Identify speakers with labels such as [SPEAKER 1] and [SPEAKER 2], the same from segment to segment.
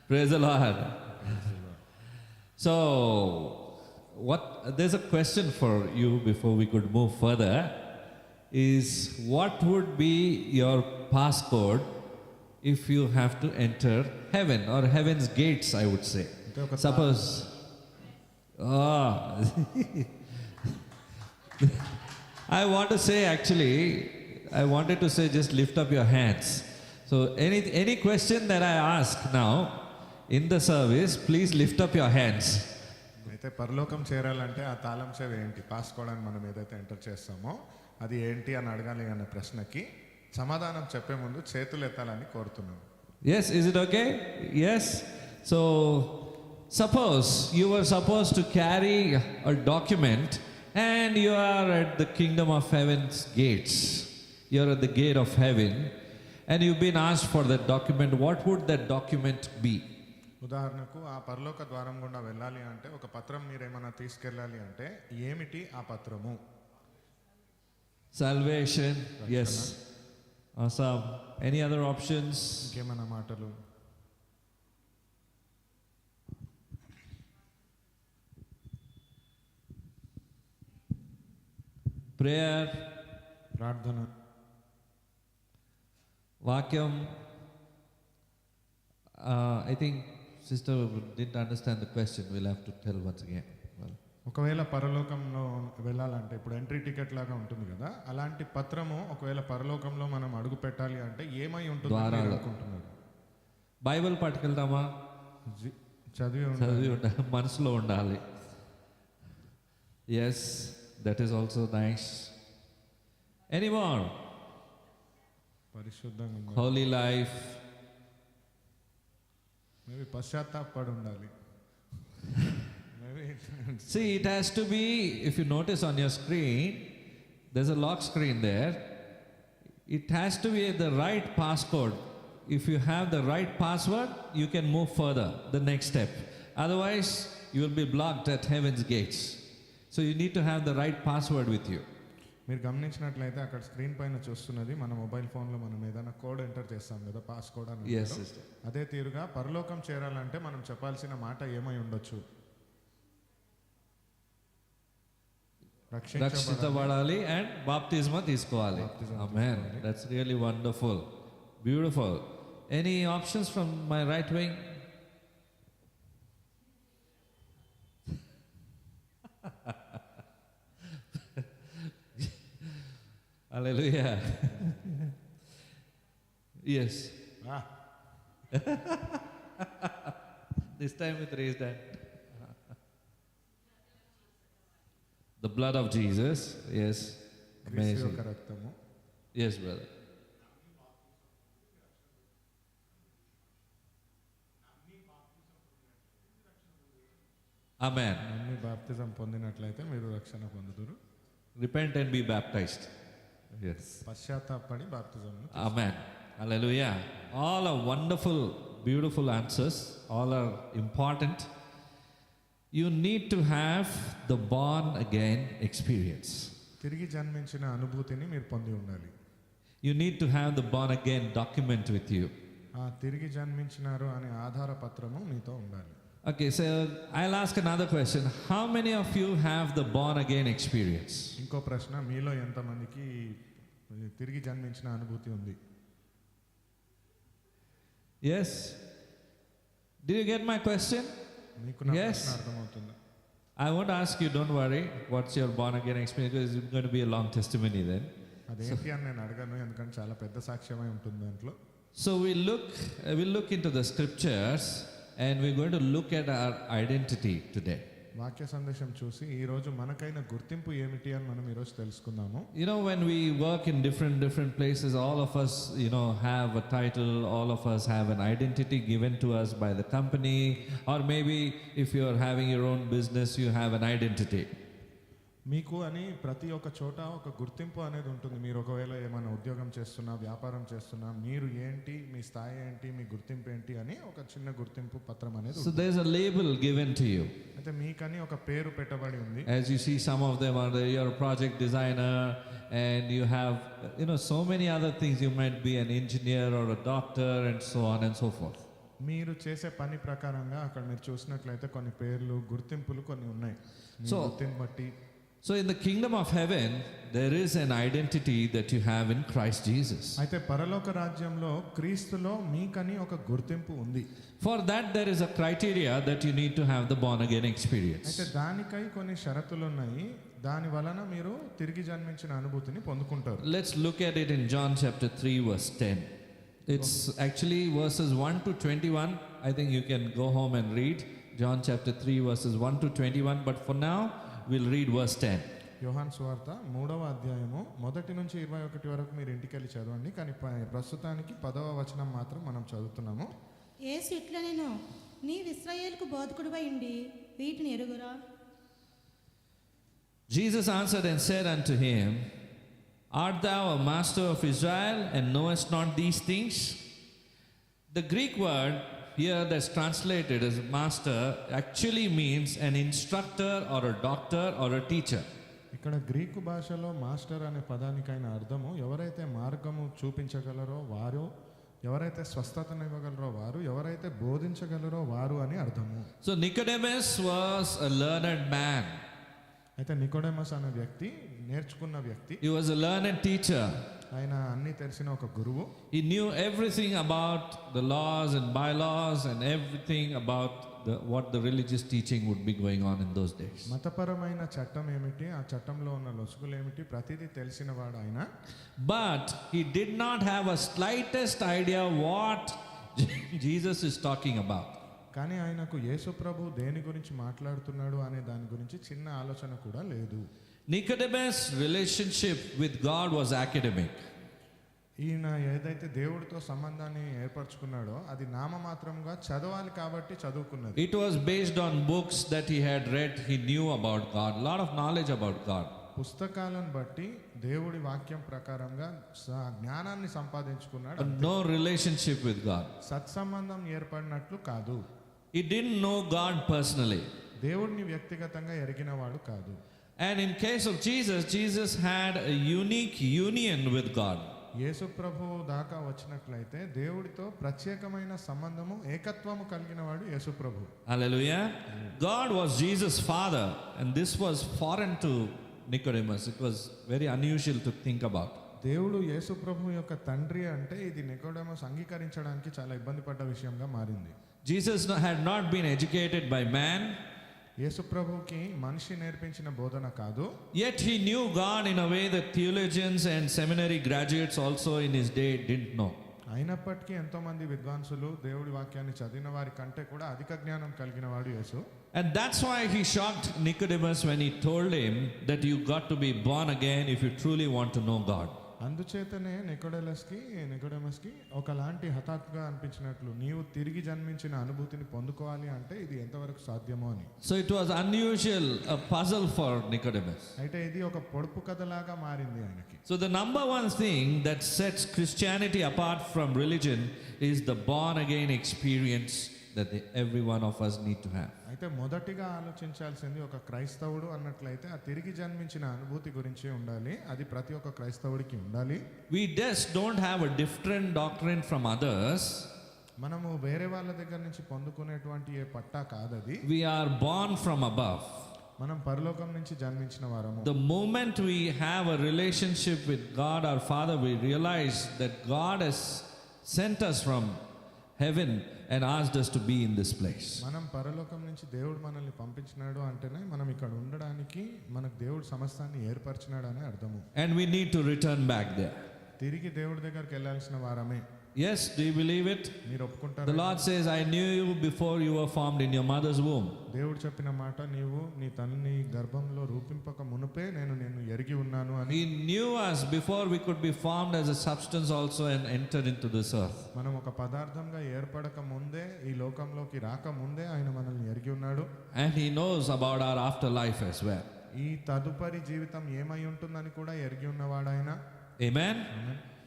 [SPEAKER 1] Praise the Lord. So, there's a question for you before we could move further. Is what would be your passcode if you have to enter heaven or heaven's gates? I would say. Suppose. I want to say actually. I wanted to say just lift up your hands. So any question that I ask now in the service, please lift up your hands.
[SPEAKER 2] అయితే పరలోకం చేరాలంటే ఆ తాళం చెవి ఏంటి, పాసుకోవడానికి మనం ఏదైతే enter చేస్తామో అది ఏంటి అని అడగాలి అనే ప్రశ్నకి సమాధానం చెప్పే ముందు చేతులు ఎత్తాలని కోరుతున్నాను.
[SPEAKER 1] Yes, is it okay? Yes. So suppose you were supposed to carry a document and you are at the kingdom of heaven's gates. You are at the gate of heaven and you've been asked for that document. What would that document be?
[SPEAKER 2] ఉదాహరణకు ఆ పరలోక ద్వారం గుండా వెళ్ళాలి అంటే ఒక పత్రం మీరేమన్నా తీసుకెళ్ళాలి అంటే ఏమిటి ఆ పత్రము?
[SPEAKER 1] Salvation. Yes. Awesome. Any other options?
[SPEAKER 2] ఇంకేమన్నా మాటలు?
[SPEAKER 1] Prayer.
[SPEAKER 2] ప్రార్థన.
[SPEAKER 1] Vakyam. I think sister didn't understand the question. We'll have to tell once again.
[SPEAKER 2] ఒకవేళ పరలోకంలో వెళ్ళాలంటే ఇప్పుడు ఎంట్రీ టికెట్ లాగా ఉంటుంది కదా, అలాంటి పత్రము ఒకవేళ పరలోకంలో మనం అడుగు పెట్టాలి అంటే ఏమై ఉంటుంది అనుకుంటున్నారు?
[SPEAKER 1] బైబిల్ పట్టుకెళ్తామా?
[SPEAKER 2] చదివి
[SPEAKER 1] ఉండాలి, మనసులో ఉండాలి. Yes, that is also nice. Any more?
[SPEAKER 2] పరిశుద్ధంగా,
[SPEAKER 1] హోలీ లైఫ్.
[SPEAKER 2] మేబీ పశ్చాత్తాపడి ఉండాలి.
[SPEAKER 1] See, it has to be, if you notice on your screen, there's a lock screen there. It has to be the right passcode. If you have the right password, you can move further, the next step. Otherwise, you will be blocked at heaven's gates. So you need to have the right password with you.
[SPEAKER 2] మీరు గమనించినట్లయితే అక్కడ screen పైన చూస్తున్నది మన mobile ఫోన్లో మనం ఏదైనా code enter చేస్తాం కదా, పాస్ కోడ్ అని. అదే తీరుగా పరలోకం చేరాలంటే మనం చెప్పాల్సిన మాట ఏమై ఉండొచ్చు?
[SPEAKER 1] రక్షించబడాలి అండ్ బాప్తిజమా తీసుకోవాలి. Amen. That's really wonderful, beautiful. Any options from my right wing? Hallelujah. Yes. This time with raised hand. The blood of Jesus. Yes. Amazing. Yes, brother. Amen.
[SPEAKER 2] నమ్మి బాప్తిజం పొందినట్లయితే మీరు రక్షణ పొందుదురు.
[SPEAKER 1] Repent and be baptized. Yes.
[SPEAKER 2] పశ్చాత్తాపడి బాప్తిజం.
[SPEAKER 1] Amen. Hallelujah. All are wonderful, beautiful answers. All are important. You need to have the born again experience.
[SPEAKER 2] తిరిగి జన్మించిన అనుభూతిని మీరు పొంది ఉండాలి.
[SPEAKER 1] You need to have the born again document with you.
[SPEAKER 2] ఆ తిరిగి జన్మించినారు అనే ఆధార పత్రము మీతో ఉండాలి.
[SPEAKER 1] Okay, so I'll ask another question. How many of you have the born again experience?
[SPEAKER 2] ఇంకో ప్రశ్న, మీలో ఎంతమందికి తిరిగి జన్మించిన అనుభూతి ఉంది?
[SPEAKER 1] Yes. Did you get my question?
[SPEAKER 2] Yes.
[SPEAKER 1] I won't ask you, don't worry, what's your born again experience, because it's going to be a long testimony then. So we'll look into the scriptures and we're going to look at our identity today.
[SPEAKER 2] వాక్య సందేశం చూసి ఈ రోజు మనకైన గుర్తింపు ఏమిటి అని మనం ఈ రోజు తెలుసుకుందాము.
[SPEAKER 1] You know, when we work in different places, all of us, have a title, all of us have an identity given to us by the company, or maybe if you are having your own business, you have an identity.
[SPEAKER 2] మీకు అని ప్రతి ఒక్క చోట ఒక గుర్తింపు అనేది ఉంటుంది. మీరు ఒకవేళ ఏమైనా ఉద్యోగం చేస్తున్నా, వ్యాపారం చేస్తున్నా, మీరు ఏంటి, మీ స్థాయి ఏంటి, మీ గుర్తింపు ఏంటి అని ఒక చిన్న గుర్తింపు పత్రం అనేది.
[SPEAKER 1] So there's a label given to you.
[SPEAKER 2] అంటే మీకని ఒక పేరు పెట్టబడి ఉంది.
[SPEAKER 1] As you see, some of them are you're a project designer and you have so many other things. You might be an engineer or a doctor and so on and so forth.
[SPEAKER 2] మీరు చేసే పని ప్రకారంగా అక్కడ మీరు చూసినట్లయితే కొన్ని పేర్లు గుర్తింపులు కొన్ని ఉన్నాయి. మీ
[SPEAKER 1] So-
[SPEAKER 2] వృత్తిని బట్టి
[SPEAKER 1] So, in the kingdom of heaven, there is an identity that you have in Christ Jesus.
[SPEAKER 2] అయితే పరలోక రాజ్యంలో క్రీస్తులో మీకని ఒక గుర్తింపు ఉంది.
[SPEAKER 1] For that, there is a criteria that you need to have the born again
[SPEAKER 2] అయితే
[SPEAKER 1] experience.
[SPEAKER 2] దానికై కొన్ని షరతులు ఉన్నాయి. దాని వలన మీరు తిరిగి జన్మించిన అనుభూతిని పొందుకుంటారు.
[SPEAKER 1] Let's look at it in John chapter 3, verse 10. It's actually verses 1 to 21. I think you can go home and read John chapter 3, verses 1 to 21. But for now, we'll read verse 10.
[SPEAKER 2] యోహాన్ సువార్త 3వ అధ్యాయము 1 నుంచి 21 వరకు మీరు ఇంటికి వెళ్ళి చదవండి. కానీ ప్రస్తుతానికి 10వ వచనం మాత్రం మనం చదువుతున్నాము.
[SPEAKER 3] యేసు ఇట్లా నేను నీవు ఇశ్రాయేలుకు బోధకుడివై ఉండి వీటిని ఎరుగురా.
[SPEAKER 1] Jesus answered and said unto him, Art thou a master of Israel, and knowest not these things? The Greek word here that's translated as master actually means an instructor or a doctor or a teacher.
[SPEAKER 2] ఇక్కడ Greek భాషలో master అనే పదానికైన అర్థము ఎవరైతే మార్గము చూపించగలరో వారు, ఎవరైతే స్వస్థతనివ్వగలరో వారు, ఎవరైతే బోధించగలరో వారు అని అర్థము.
[SPEAKER 1] So Nicodemus was a learned man.
[SPEAKER 2] అయితే నికోడెమస్ అనే వ్యక్తి నేర్చుకున్న వ్యక్తి.
[SPEAKER 1] He was a learned teacher.
[SPEAKER 2] ఆయన అన్ని తెలిసిన ఒక గురువు.
[SPEAKER 1] He knew everything about the laws and bylaws and everything about what the religious teaching would be going on in those days.
[SPEAKER 2] మతపరమైన చట్టం ఏమిటి, ఆ చట్టంలో ఉన్న లొసుగులు ఏమిటి, ప్రతిదీ తెలిసిన వాడు ఆయన.
[SPEAKER 1] But he did not have a slightest idea what Jesus is talking about.
[SPEAKER 2] కానీ ఆయనకు యేసు ప్రభు దేని గురించి మాట్లాడుతున్నాడు అనే దాని గురించి చిన్న ఆలోచన కూడా లేదు.
[SPEAKER 1] Nicodemus' relationship with God was academic.
[SPEAKER 2] ఈయన ఏదైతే దేవుడితో సంబంధాన్ని ఏర్పరచుకున్నాడో అది నామమాత్రంగా చదవాలి కాబట్టి చదువుకున్నది.
[SPEAKER 1] It was based on books that he had read. He knew about God, a lot of knowledge about God.
[SPEAKER 2] పుస్తకాలను బట్టి దేవుడి వాక్యం ప్రకారంగా జ్ఞానాన్ని సంపాదించుకున్నాడు.
[SPEAKER 1] But no relationship with God.
[SPEAKER 2] సత్సంబంధం ఏర్పడినట్లు కాదు.
[SPEAKER 1] He didn't know God personally.
[SPEAKER 2] దేవుడిని వ్యక్తిగతంగా ఎరిగినవాడు కాదు.
[SPEAKER 1] And in case of Jesus, Jesus had a unique union with God.
[SPEAKER 2] యేసు ప్రభువు దాకా వచ్చినట్లయితే దేవుడితో ప్రత్యేకమైన సంబంధము, ఏకత్వము కలిగిన వాడు యేసు ప్రభు.
[SPEAKER 1] Hallelujah. God was Jesus' father, and this was foreign to Nicodemus. It was very unusual to think about.
[SPEAKER 2] దేవుడు యేసు ప్రభు యొక్క తండ్రి అంటే ఇది నికోడెమస్ అంగీకరించడానికి చాలా ఇబ్బంది పడ్డ విషయంగా మారింది.
[SPEAKER 1] Jesus had not been educated by man.
[SPEAKER 2] యేసు ప్రభుకి మనిషి నేర్పించిన బోధన కాదు.
[SPEAKER 1] Yet he knew God in a way that theologians and seminary graduates also in his day didn't know.
[SPEAKER 2] అయినప్పటికీ ఎంతో మంది విద్వాంసులు దేవుడి వాక్యాన్ని చదివిన వారి కంటే కూడా అధిక జ్ఞానం కలిగిన వాడు యేసు.
[SPEAKER 1] And that's why he shocked Nicodemus when he told him that you got to be born again if you truly want to know God.
[SPEAKER 2] అందుచేతనే నికోడెమస్కి ఒకలాంటి హఠాత్తుగా అనిపించినట్లు, నీవు తిరిగి జన్మించిన అనుభూతిని పొందుకోవాలి అంటే ఇది ఎంతవరకు సాధ్యమో అని.
[SPEAKER 1] So it was unusual, a puzzle for Nicodemus.
[SPEAKER 2] అయితే ఇది ఒక పొడుపు కథలాగా మారింది ఆయనకి.
[SPEAKER 1] So the number one thing that sets Christianity apart from religion is the born again experience that every one of us need to have.
[SPEAKER 2] అయితే మొదటిగా ఆలోచించాల్సింది ఒక క్రైస్తవుడు అన్నట్లయితే ఆ తిరిగి జన్మించిన అనుభూతి గురించి ఉండాలి. అది ప్రతి ఒక్క క్రైస్తవుడికి ఉండాలి.
[SPEAKER 1] We just don't have a different doctrine from others.
[SPEAKER 2] మనము వేరే వాళ్ళ దగ్గర నుంచి పొందుకునేటువంటి ఏ పట్టా కాదది.
[SPEAKER 1] We are born from above.
[SPEAKER 2] మనం పరలోకం నుంచి జన్మించిన వారము.
[SPEAKER 1] The moment we have a relationship with God our Father, we realize that God has sent us from heaven and asked us to be in this place.
[SPEAKER 2] మనం పరలోకం నుంచి దేవుడు మనల్ని పంపించినాడు అంటేనే మనం ఇక్కడ ఉండడానికి మనకు దేవుడు సమస్తాన్ని ఏర్పరిచినాడు అని అర్థము.
[SPEAKER 1] And we need to return back there.
[SPEAKER 2] తిరిగి దేవుడి దగ్గరికి వెళ్ళాల్సిన వారమే.
[SPEAKER 1] Yes, do you believe it?
[SPEAKER 2] మీరు ఒప్పుకుంటారా?
[SPEAKER 1] The Lord says, I knew you before you were formed in your mother's womb.
[SPEAKER 2] దేవుడు చెప్పిన మాట, నీవు నీ తల్లిని గర్భంలో రూపింపక మునుపే నేను నిన్ను ఎరిగి ఉన్నాను అని.
[SPEAKER 1] He knew us before we could be formed as a substance also and enter into this earth.
[SPEAKER 2] మనం ఒక పదార్థంగా ఏర్పడక ముందే, ఈ లోకంలోకి రాక ముందే ఆయన మనల్ని ఎరిగి ఉన్నాడు.
[SPEAKER 1] And He knows about our afterlife as well.
[SPEAKER 2] ఈ తదుపరి జీవితం ఏమై ఉంటుందని కూడా ఎరిగి ఉన్నవాడు ఆయన.
[SPEAKER 1] Amen?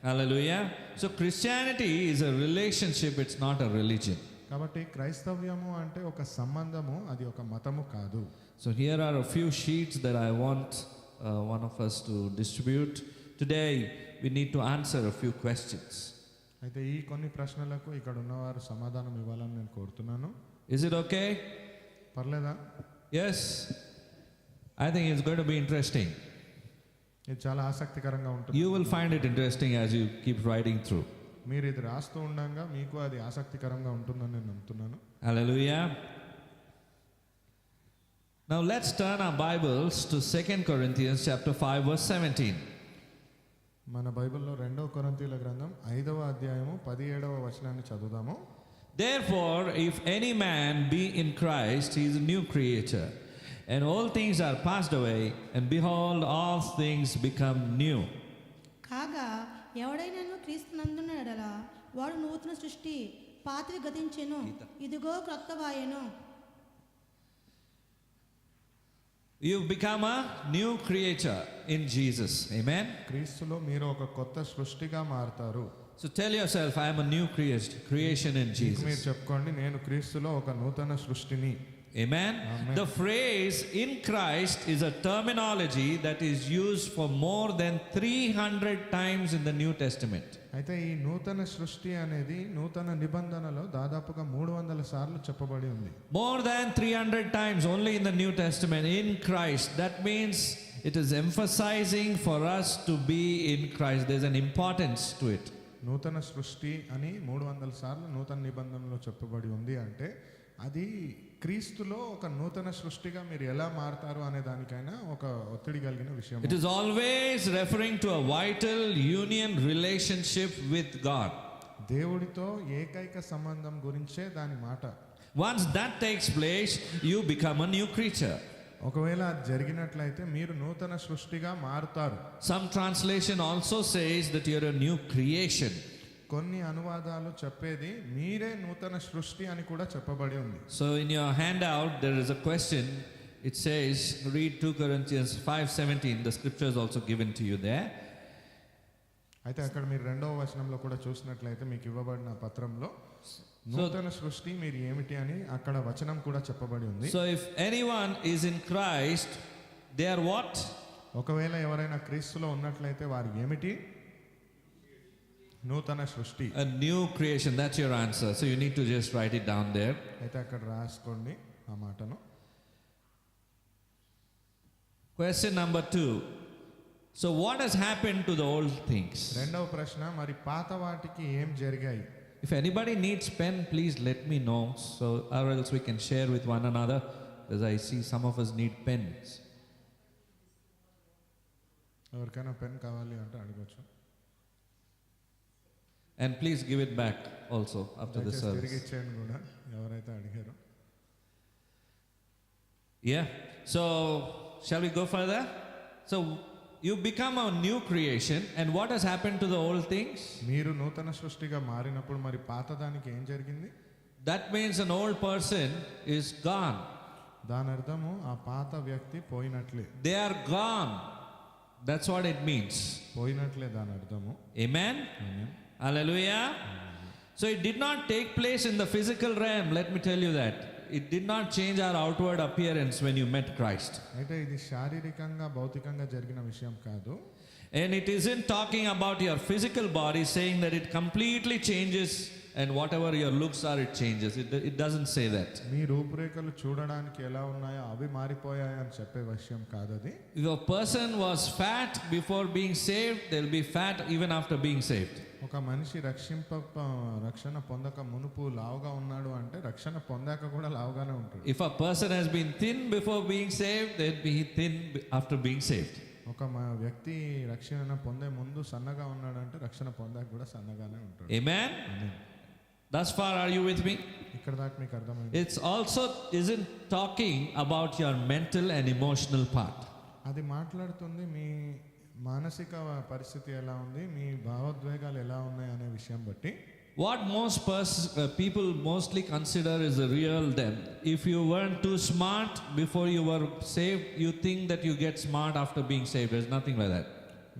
[SPEAKER 1] Hallelujah. So Christianity is a relationship, it's not a religion.
[SPEAKER 2] కాబట్టి క్రైస్తవ్యము అంటే ఒక సంబంధము, అది ఒక మతము కాదు.
[SPEAKER 1] So here are a few sheets that I want one of us to distribute. Today we need to answer a few questions.
[SPEAKER 2] అయితే ఈ కొన్ని ప్రశ్నలకు ఇక్కడ ఉన్నవారు సమాధానం ఇవ్వాలని నేను కోరుతున్నాను.
[SPEAKER 1] Is it okay?
[SPEAKER 2] పర్లేదా?
[SPEAKER 1] Yes. I think it's going to be interesting.
[SPEAKER 2] ఇది చాలా ఆసక్తికరంగా ఉంటుంది.
[SPEAKER 1] You will find it interesting as you keep writing through.
[SPEAKER 2] మీరు ఇది రాస్తూ ఉండగా మీకు అది ఆసక్తికరంగా ఉంటుందని నేను నమ్ముతున్నాను.
[SPEAKER 1] Hallelujah. Now let's turn our Bibles to 2 Corinthians chapter 5 verse 17.
[SPEAKER 2] మన బైబిల్లో 2వ కొరింథీయుల గ్రంథం 5వ అధ్యాయము 17వ వచనాన్ని చదువుదాము.
[SPEAKER 1] Therefore, if any man be in Christ, he is a new creature. And all things are passed away, and behold, all things become new.
[SPEAKER 3] కాగా ఎవడైనాను క్రీస్తునందున్న ఎడల వాడు నూతన సృష్టి, పాతవి గతించెను, ఇదిగో క్రొత్తవాయెను.
[SPEAKER 1] You've become a new creature in Jesus. Amen.
[SPEAKER 2] క్రీస్తులో మీరు ఒక కొత్త సృష్టిగా మారతారు.
[SPEAKER 1] So tell yourself, I am a new creation in
[SPEAKER 2] మీరు
[SPEAKER 1] Jesus.
[SPEAKER 2] చెప్పుకోండి, నేను క్రీస్తులో ఒక నూతన సృష్టిని.
[SPEAKER 1] Amen.
[SPEAKER 2] Amen.
[SPEAKER 1] The phrase in Christ is a terminology that is used for more than 300 times in the New Testament.
[SPEAKER 2] అయితే ఈ నూతన సృష్టి అనేది నూతన నిబంధనలో దాదాపుగా 300 సార్లు చెప్పబడి ఉంది.
[SPEAKER 1] More than 300 times only in the New Testament, in Christ. That means it is emphasizing for us to be in Christ. There's an importance to it.
[SPEAKER 2] నూతన సృష్టి అని 300 సార్లు నూతన నిబంధనలో చెప్పబడి ఉంది అంటే అది క్రీస్తులో ఒక నూతన సృష్టిగా మీరు ఎలా మారతారు అనే దానికైనా ఒక ఒత్తిడి కలిగిన విషయం.
[SPEAKER 1] It is always referring to a vital union relationship with God.
[SPEAKER 2] దేవుడితో ఏకైక సంబంధం గురించే దాని మాట.
[SPEAKER 1] Once that takes place, you become a new creature.
[SPEAKER 2] ఒకవేళ అది జరిగినట్లయితే మీరు నూతన సృష్టిగా మారుతారు.
[SPEAKER 1] Some translation also says that you're a new creation.
[SPEAKER 2] కొన్ని అనువాదాలు చెప్పేది మీరే నూతన సృష్టి అని కూడా చెప్పబడి ఉంది.
[SPEAKER 1] So in your handout there is a question. It says, read 2 Corinthians 5:17. The scripture is also given to you there.
[SPEAKER 2] అయితే అక్కడ మీరు 2వ వచనంలో కూడా చూసినట్లయితే మీకు ఇవ్వబడిన పత్రంలో నూతన సృష్టి మీరు ఏమిటి అని అక్కడ వచనం కూడా చెప్పబడి ఉంది.
[SPEAKER 1] So if anyone is in Christ, they are what?
[SPEAKER 2] ఒకవేళ ఎవరైనా క్రీస్తులో ఉన్నట్లయితే వారు ఏమిటి? నూతన సృష్టి.
[SPEAKER 1] A new creation. That's your answer. So you need to just write it down there.
[SPEAKER 2] అయితే అక్కడ రాసుకోండి ఆ మాటను.
[SPEAKER 1] Question number 2. So what has happened to the old things?
[SPEAKER 2] రెండవ ప్రశ్న, మరి పాత వాటికి ఏం జరిగాయి?
[SPEAKER 1] If anybody needs pen, please let me know, so or else we can share with one another, because I see some of us need pens.
[SPEAKER 2] ఎవరికైనా pen కావాలి అంటే అడగొచ్చు.
[SPEAKER 1] And please give it back also after the
[SPEAKER 2] దయచేసి తిరిగి
[SPEAKER 1] service.
[SPEAKER 2] ఇచ్చేయండి కూడా ఎవరైతే అడిగారో.
[SPEAKER 1] Yeah. So shall we go further? So you become a new creation, and what has happened to the old things?
[SPEAKER 2] మీరు నూతన సృష్టిగా మారినప్పుడు మరి పాత దానికి ఏం జరిగింది?
[SPEAKER 1] That means an old person is gone.
[SPEAKER 2] దాని అర్థము ఆ పాత వ్యక్తి పోయినట్లే.
[SPEAKER 1] They are gone. That's what it means.
[SPEAKER 2] పోయినట్లే దాని అర్థము.
[SPEAKER 1] Amen. Hallelujah. So it did not take place in the physical realm. Let me tell you that. It did not change our outward appearance when you met Christ.
[SPEAKER 2] అయితే ఇది శారీరకంగా భౌతికంగా జరిగిన విషయం కాదు.
[SPEAKER 1] And it isn't talking about your physical body, saying that it completely changes and whatever your looks are, it changes. It doesn't say that.
[SPEAKER 2] మీ రూపురేఖలు చూడడానికి ఎలా ఉన్నాయో అవి మారిపోయాయి అని చెప్పే విషయం కాదు అది.
[SPEAKER 1] If a person was fat before being saved, they'll be fat even after being saved.
[SPEAKER 2] ఒక మనిషి రక్షణ పొందక మునుపు లావుగా ఉన్నాడు అంటే రక్షణ పొందాక కూడా లావుగానే ఉంటాడు.
[SPEAKER 1] If a person has been thin before being saved, they'll be thin after being saved.
[SPEAKER 2] ఒక వ్యక్తి రక్షణ పొందే ముందు సన్నగా ఉన్నాడంటే రక్షణ పొందాక కూడా సన్నగానే ఉంటాడు.
[SPEAKER 1] Amen. Thus far, are you with me?
[SPEAKER 2] ఇక్కడ దాకా మీకు అర్థమైంది?
[SPEAKER 1] It's also isn't talking about your mental and emotional part.
[SPEAKER 2] అది మాట్లాడుతుంది మీ మానసిక పరిస్థితి ఎలా ఉంది, మీ భావోద్వేగాలు ఎలా ఉన్నాయి అనే విషయం బట్టి.
[SPEAKER 1] What most people mostly consider is the real them. If you weren't too smart before you were saved, you think that you get smart after being saved. There's nothing like that.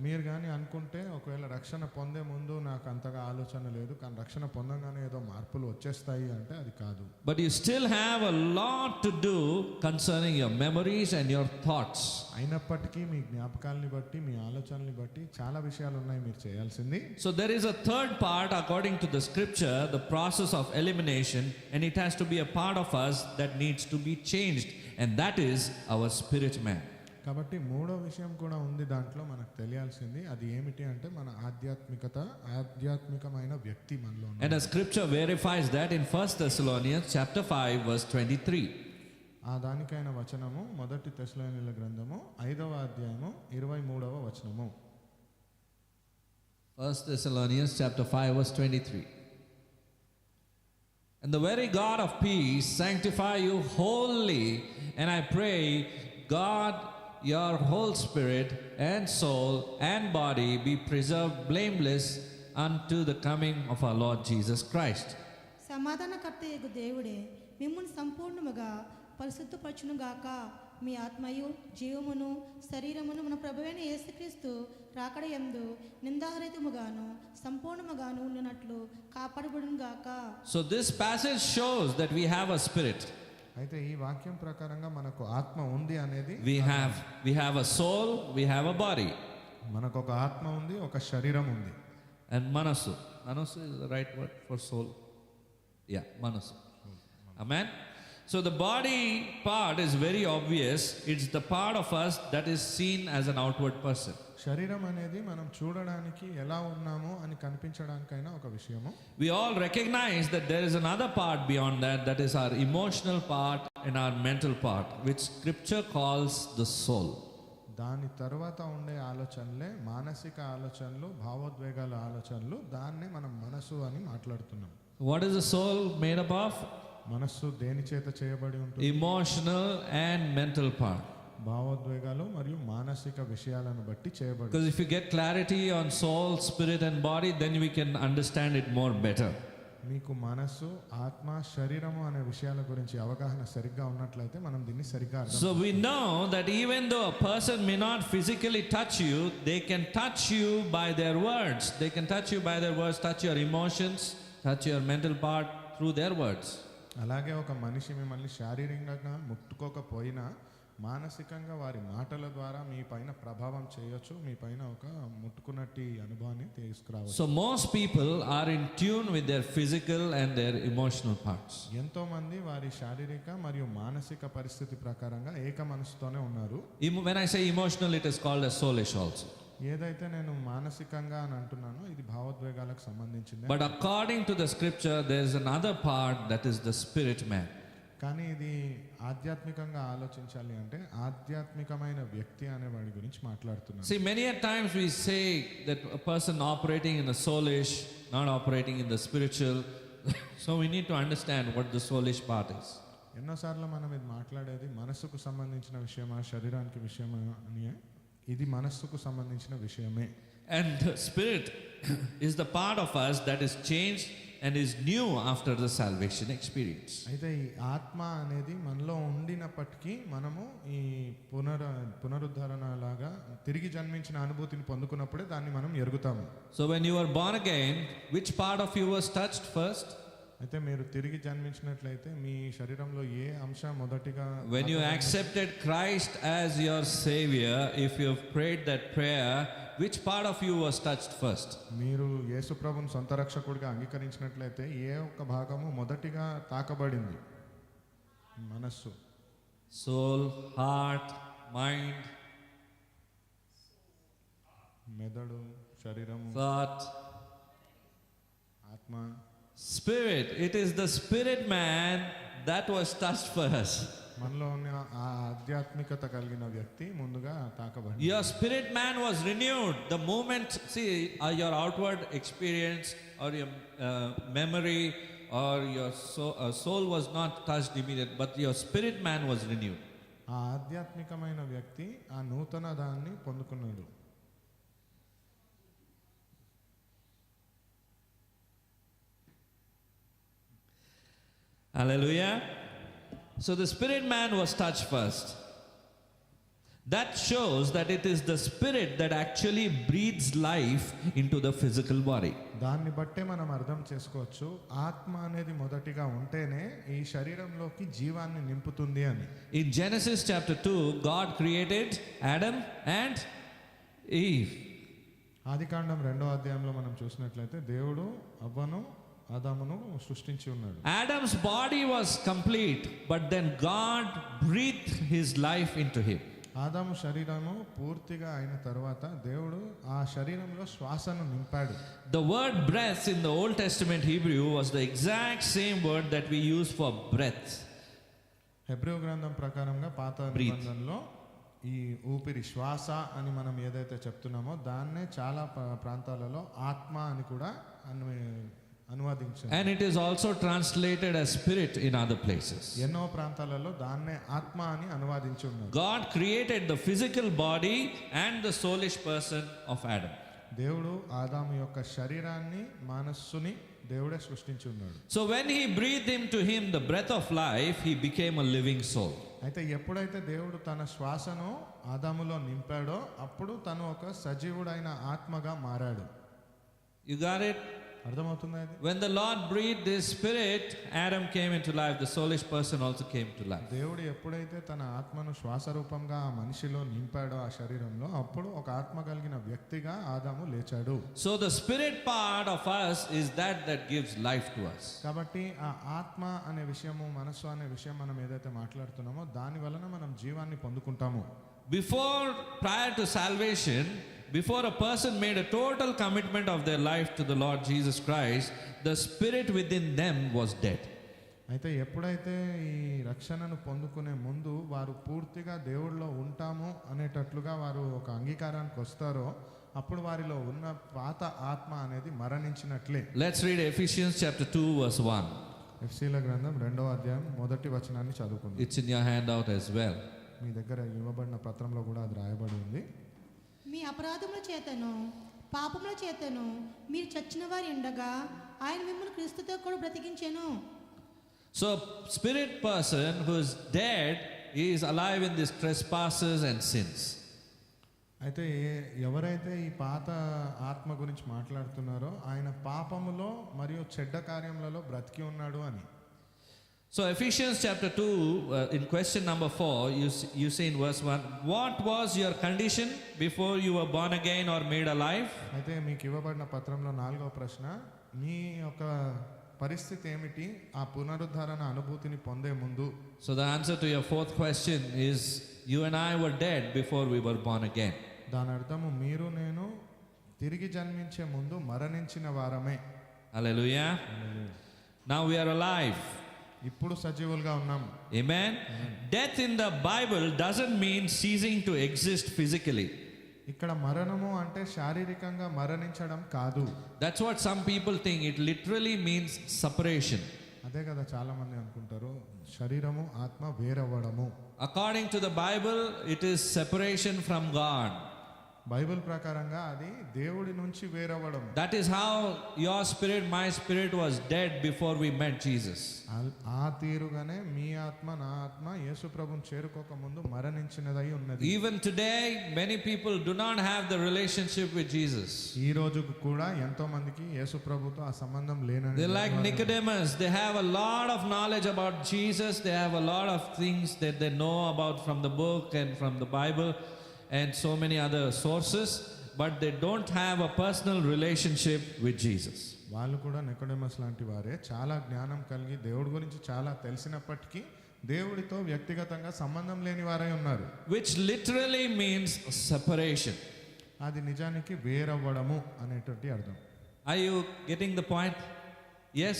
[SPEAKER 2] మీరు కానీ అనుకుంటే ఒకవేళ రక్షణ పొందే ముందు నాకు అంతగా ఆలోచన లేదు, కానీ రక్షణ పొందంగానే ఏదో మార్పులు వచ్చేస్తాయి అంటే అది కాదు.
[SPEAKER 1] But you still have a lot to do concerning your memories and your thoughts.
[SPEAKER 2] అయినప్పటికీ మీ జ్ఞాపకాలని బట్టి, మీ ఆలోచనల్ని బట్టి చాలా విషయాలు ఉన్నాయి మీరు చేయాల్సింది.
[SPEAKER 1] So there is a third part according to the scripture, the process of elimination, and it has to be a part of us that needs to be changed, and that is our spirit man.
[SPEAKER 2] కాబట్టి మూడో విషయం కూడా ఉంది దాంట్లో మనకు తెలియాల్సింది. అది ఏమిటి అంటే మన ఆధ్యాత్మికమైన వ్యక్తి మనలో ఉంది.
[SPEAKER 1] And the scripture verifies that in 1 Thessalonians chapter 5 verse 23.
[SPEAKER 2] ఆ దానికైన వచనము 1 తెస్సలోనికీయుల గ్రంథము 5వ అధ్యాయము 23వ వచనము.
[SPEAKER 1] 1 Thessalonians chapter 5 verse 23. And the very God of peace sanctify you wholly, and I pray God your whole spirit and soul and body be preserved blameless unto the coming of our Lord Jesus Christ.
[SPEAKER 3] సమాధానకర్త యగు దేవుడే మిమ్మును సంపూర్ణముగా పరిశుద్ధపరచునుగాక. మీ ఆత్మయు జీవమును శరీరమును మన ప్రభువైన యేసుక్రీస్తు రాకడ యందు నిందారహితముగాను సంపూర్ణముగాను ఉండునట్లు కాపాడబడునుగాక.
[SPEAKER 1] So this passage shows that we have a spirit.
[SPEAKER 2] అయితే ఈ వాక్యం ప్రకారంగా మనకు ఆత్మ ఉంది అనేది,
[SPEAKER 1] We have a soul, we have a body.
[SPEAKER 2] మనకు ఒక ఆత్మ ఉంది, ఒక శరీరం ఉంది.
[SPEAKER 1] And manasu. Manasu is the right word for soul. Yeah, manasu. Amen. So the body part is very obvious. It's the part of us that is seen as an outward person.
[SPEAKER 2] శరీరం అనేది మనం చూడడానికి ఎలా ఉన్నామో అని కనిపించడానికైనా ఒక విషయము.
[SPEAKER 1] We all recognize that there is another part beyond that, that is our emotional part and our mental part, which scripture calls the soul.
[SPEAKER 2] దాని తర్వాత ఉండే ఆలోచనలే మానసిక ఆలోచనలు, భావోద్వేగాల ఆలోచనలు, దాన్నే మనం మనసు అని మాట్లాడుతున్నాం.
[SPEAKER 1] What is the soul made up of?
[SPEAKER 2] మనస్సు దేని చేత చేయబడి ఉంటుంది?
[SPEAKER 1] Emotional and mental part.
[SPEAKER 2] భావోద్వేగాలు మరియు మానసిక విషయాలను బట్టి చేయబడి.
[SPEAKER 1] Because if you get clarity on soul, spirit and body, then we can understand it more better.
[SPEAKER 2] మీకు మనస్సు, ఆత్మ, శరీరము అనే విషయాల గురించి అవగాహన సరిగ్గా ఉన్నట్లయితే మనం దీన్ని సరిగ్గా అర్థం.
[SPEAKER 1] So we know that even though a person may not physically touch you, they can touch you by their words. They can touch you by their words, touch your emotions, touch your mental part through their words.
[SPEAKER 2] అలాగే ఒక మనిషి మిమ్మల్ని శారీరకంగా ముట్టుకోకపోయినా మానసికంగా వారి మాటల ద్వారా మీ పైన ప్రభావం చేయొచ్చు, మీ పైన ఒక ముట్టుకున్నట్టి అనుభవాన్ని తీసుకురావచ్చు.
[SPEAKER 1] So most people are in tune with their physical and their emotional parts.
[SPEAKER 2] ఎంతో మంది వారి శారీరక మరియు మానసిక పరిస్థితి ప్రకారంగా ఏక మనసుతోనే ఉన్నారు.
[SPEAKER 1] When I say emotional, it is called as soulish also.
[SPEAKER 2] ఏదైతే నేను మానసికంగా అని అంటున్నానో ఇది భావోద్వేగాలకు సంబంధించింది.
[SPEAKER 1] But according to the scripture, there is another part that is the spirit man.
[SPEAKER 2] కానీ ఇది ఆధ్యాత్మికంగా ఆలోచించాలి అంటే ఆధ్యాత్మికమైన వ్యక్తి అనే వాడి గురించి మాట్లాడుతున్నాను.
[SPEAKER 1] See, many a times we say that a person operating in the soulish, not operating in the spiritual. So we need to understand what the soulish part is.
[SPEAKER 2] ఎన్నోసార్లు మనం ఇది మాట్లాడేది మనస్సుకు సంబంధించిన విషయమా, శరీరానికి విషయమా అని. ఇది మనస్సుకు సంబంధించిన విషయమే.
[SPEAKER 1] And the spirit is the part of us that is changed and is new after the salvation experience.
[SPEAKER 2] అయితే ఈ ఆత్మ అనేది మనలో ఉండినప్పటికీ మనము ఈ పునరుద్ధరణ లాగా తిరిగి జన్మించిన అనుభూతిని పొందుకున్నప్పుడే దాన్ని మనం ఎరుగుతాము.
[SPEAKER 1] So when you were born again, which part of you was touched first?
[SPEAKER 2] అయితే మీరు తిరిగి జన్మించినట్లయితే మీ శరీరంలో ఏ అంశం మొదటిగా?
[SPEAKER 1] When you accepted Christ as your savior, if you have prayed that prayer, which part of you was touched first?
[SPEAKER 2] మీరు యేసు ప్రభువును సొంత రక్షకుడిగా అంగీకరించినట్లయితే ఏ ఒక్క భాగము మొదటిగా తాకబడింది? మనస్సు,
[SPEAKER 1] Soul, heart, mind,
[SPEAKER 2] మెదడు, శరీరము,
[SPEAKER 1] thought,
[SPEAKER 2] ఆత్మ,
[SPEAKER 1] spirit. It is the spirit man that was touched first.
[SPEAKER 2] మనలో ఉన్న ఆ ఆధ్యాత్మికత కలిగిన వ్యక్తి ముందుగా తాకబడింది.
[SPEAKER 1] Your spirit man was renewed the moment, see, your outward experience or your memory or your soul was not touched immediately, but your spirit man was renewed.
[SPEAKER 2] ఆ ఆధ్యాత్మికమైన వ్యక్తి ఆ నూతన దాన్ని పొందుకున్నాడు.
[SPEAKER 1] Hallelujah. So the spirit man was touched first. That shows that it is the spirit that actually breathes life into the physical body.
[SPEAKER 2] దాన్ని బట్టే మనం అర్థం చేసుకోవచ్చు ఆత్మ అనేది మొదటిగా ఉంటేనే ఈ శరీరంలోకి జీవాన్ని నింపుతుంది అని.
[SPEAKER 1] In Genesis chapter 2, God created Adam and Eve.
[SPEAKER 2] ఆదికాండం 2వ అధ్యాయంలో మనం చూసినట్లయితే దేవుడు అవ్వను ఆదామును సృష్టించి ఉన్నాడు.
[SPEAKER 1] Adam's body was complete, but then God breathed his life into him.
[SPEAKER 2] ఆదాము శరీరము పూర్తిగా అయిన తర్వాత దేవుడు ఆ శరీరంలో శ్వాసను నింపాడు.
[SPEAKER 1] The word breath in the Old Testament Hebrew was the exact same word that we use for breath.
[SPEAKER 2] Hebrew గ్రంథం ప్రకారంగా పాత నిబంధనలో ఈ ఊపిరి శ్వాస అని మనం ఏదైతే చెప్తున్నామో దాన్నే చాలా ప్రాంతాలలో ఆత్మ అని కూడా అనువాదించారు.
[SPEAKER 1] And it is also translated as spirit in other places.
[SPEAKER 2] ఎన్నో ప్రాంతాలలో దాన్నే ఆత్మ అని అనువాదించి ఉన్నారు.
[SPEAKER 1] God created the physical body and the soulish person of Adam.
[SPEAKER 2] దేవుడు ఆదాము యొక్క శరీరాన్ని మనస్సుని దేవుడే సృష్టించి ఉన్నాడు.
[SPEAKER 1] So when he breathed into him the breath of life, he became a living soul.
[SPEAKER 2] అయితే ఎప్పుడైతే దేవుడు తన శ్వాసను ఆదాములో నింపాడో అప్పుడు తను ఒక సజీవుడైన ఆత్మగా మారాడు.
[SPEAKER 1] You got it?
[SPEAKER 2] అర్థమవుతుందా ఇది?
[SPEAKER 1] When the Lord breathed his spirit, Adam came into life. The soulish person also came to life.
[SPEAKER 2] దేవుడు ఎప్పుడైతే తన ఆత్మను శ్వాస రూపంగా ఆ మనిషిలో నింపాడో ఆ శరీరంలో అప్పుడు ఒక ఆత్మ కలిగిన వ్యక్తిగా ఆదాము లేచాడు.
[SPEAKER 1] So the spirit part of us is that gives life to us.
[SPEAKER 2] కాబట్టి ఆ ఆత్మ అనే విషయము మనస్సు అనే విషయం మనం ఏదైతే మాట్లాడుతున్నామో దాని వలన మనం జీవాన్ని పొందుకుంటాము.
[SPEAKER 1] Prior to salvation, before a person made a total commitment of their life to the Lord Jesus Christ, the spirit within them was dead.
[SPEAKER 2] అయితే ఎప్పుడైతే ఈ రక్షణను పొందుకునే ముందు వారు పూర్తిగా దేవుడిలో ఉంటాము అనేటట్లుగా వారు ఒక అంగీకారానికి వస్తారో అప్పుడు వారిలో ఉన్న పాత ఆత్మ అనేది మరణించినట్లే.
[SPEAKER 1] Let's read Ephesians chapter 2 verse 1.
[SPEAKER 2] ఎఫెసీయుల గ్రంథం 2వ అధ్యాయం 1వ వచనాన్ని చదువుకుందాం.
[SPEAKER 1] It's in your handout as well.
[SPEAKER 2] మీ దగ్గర ఇవ్వబడిన పత్రంలో కూడా అది రాయబడి ఉంది.
[SPEAKER 3] మీ అపరాధముల చేతను పాపముల చేతను మీరు చచ్చిన వారి ఉండగా ఆయన మిమ్మల్ని క్రీస్తుతో కూడా బ్రతికించెను.
[SPEAKER 1] So spirit person who is dead is alive in these trespasses and sins.
[SPEAKER 2] అయితే ఎవరైతే ఈ పాత ఆత్మ గురించి మాట్లాడుతున్నారో ఆయన పాపములో మరియు చెడ్డ కార్యములలో బ్రతికి ఉన్నాడు అని.
[SPEAKER 1] So Ephesians chapter 2 in question number 4 you say in verse 1, what was your condition before you were born again or made alive?
[SPEAKER 2] అయితే మీకు ఇవ్వబడిన పత్రంలో 4వ ప్రశ్న మీ యొక్క పరిస్థితి ఏమిటి ఆ పునరుద్ధరణ అనుభూతిని పొందే ముందు.
[SPEAKER 1] So the answer to your fourth question is you and I were dead before we were born again.
[SPEAKER 2] దాని అర్థము మీరు నేను తిరిగి జన్మించే ముందు మరణించిన వారమే.
[SPEAKER 1] Hallelujah. Now we are alive.
[SPEAKER 2] ఇప్పుడు సజీవులుగా ఉన్నాం.
[SPEAKER 1] Amen. Death in the Bible doesn't mean ceasing to exist physically.
[SPEAKER 2] ఇక్కడ మరణము అంటే శారీరకంగా మరణించడం కాదు.
[SPEAKER 1] That's what some people think. It literally means separation.
[SPEAKER 2] అదే కదా చాలా మంది అనుకుంటారు శరీరము ఆత్మ వేరవ్వడము.
[SPEAKER 1] According to the Bible, it is separation from God.
[SPEAKER 2] Bible ప్రకారంగా అది దేవుడి నుంచి వేరవ్వడం.
[SPEAKER 1] That is how your spirit, my spirit was dead before we met Jesus.
[SPEAKER 2] ఆ తీరుగానే మీ ఆత్మ నా ఆత్మ యేసు ప్రభువుని చేరుకోక ముందు మరణించినదై ఉన్నది.
[SPEAKER 1] Even today, many people do not have the relationship with Jesus.
[SPEAKER 2] ఈ రోజు కూడా ఎంతో మందికి యేసు ప్రభుతో ఆ సంబంధం లేనని.
[SPEAKER 1] They like Nicodemus. They have a lot of knowledge about Jesus. They have a lot of things that they know about from the book and from the Bible and so many other sources, but they don't have a personal relationship with Jesus.
[SPEAKER 2] వాళ్ళు కూడా నికోడెమస్ లాంటి వారే చాలా జ్ఞానం కలిగి దేవుడి గురించి చాలా తెలిసినప్పటికీ దేవుడితో వ్యక్తిగతంగా సంబంధం లేని వారై ఉన్నారు.
[SPEAKER 1] Which literally means separation.
[SPEAKER 2] అది నిజానికి వేరవ్వడము అనేటువంటి అర్థం.
[SPEAKER 1] Are you getting the point? Yes?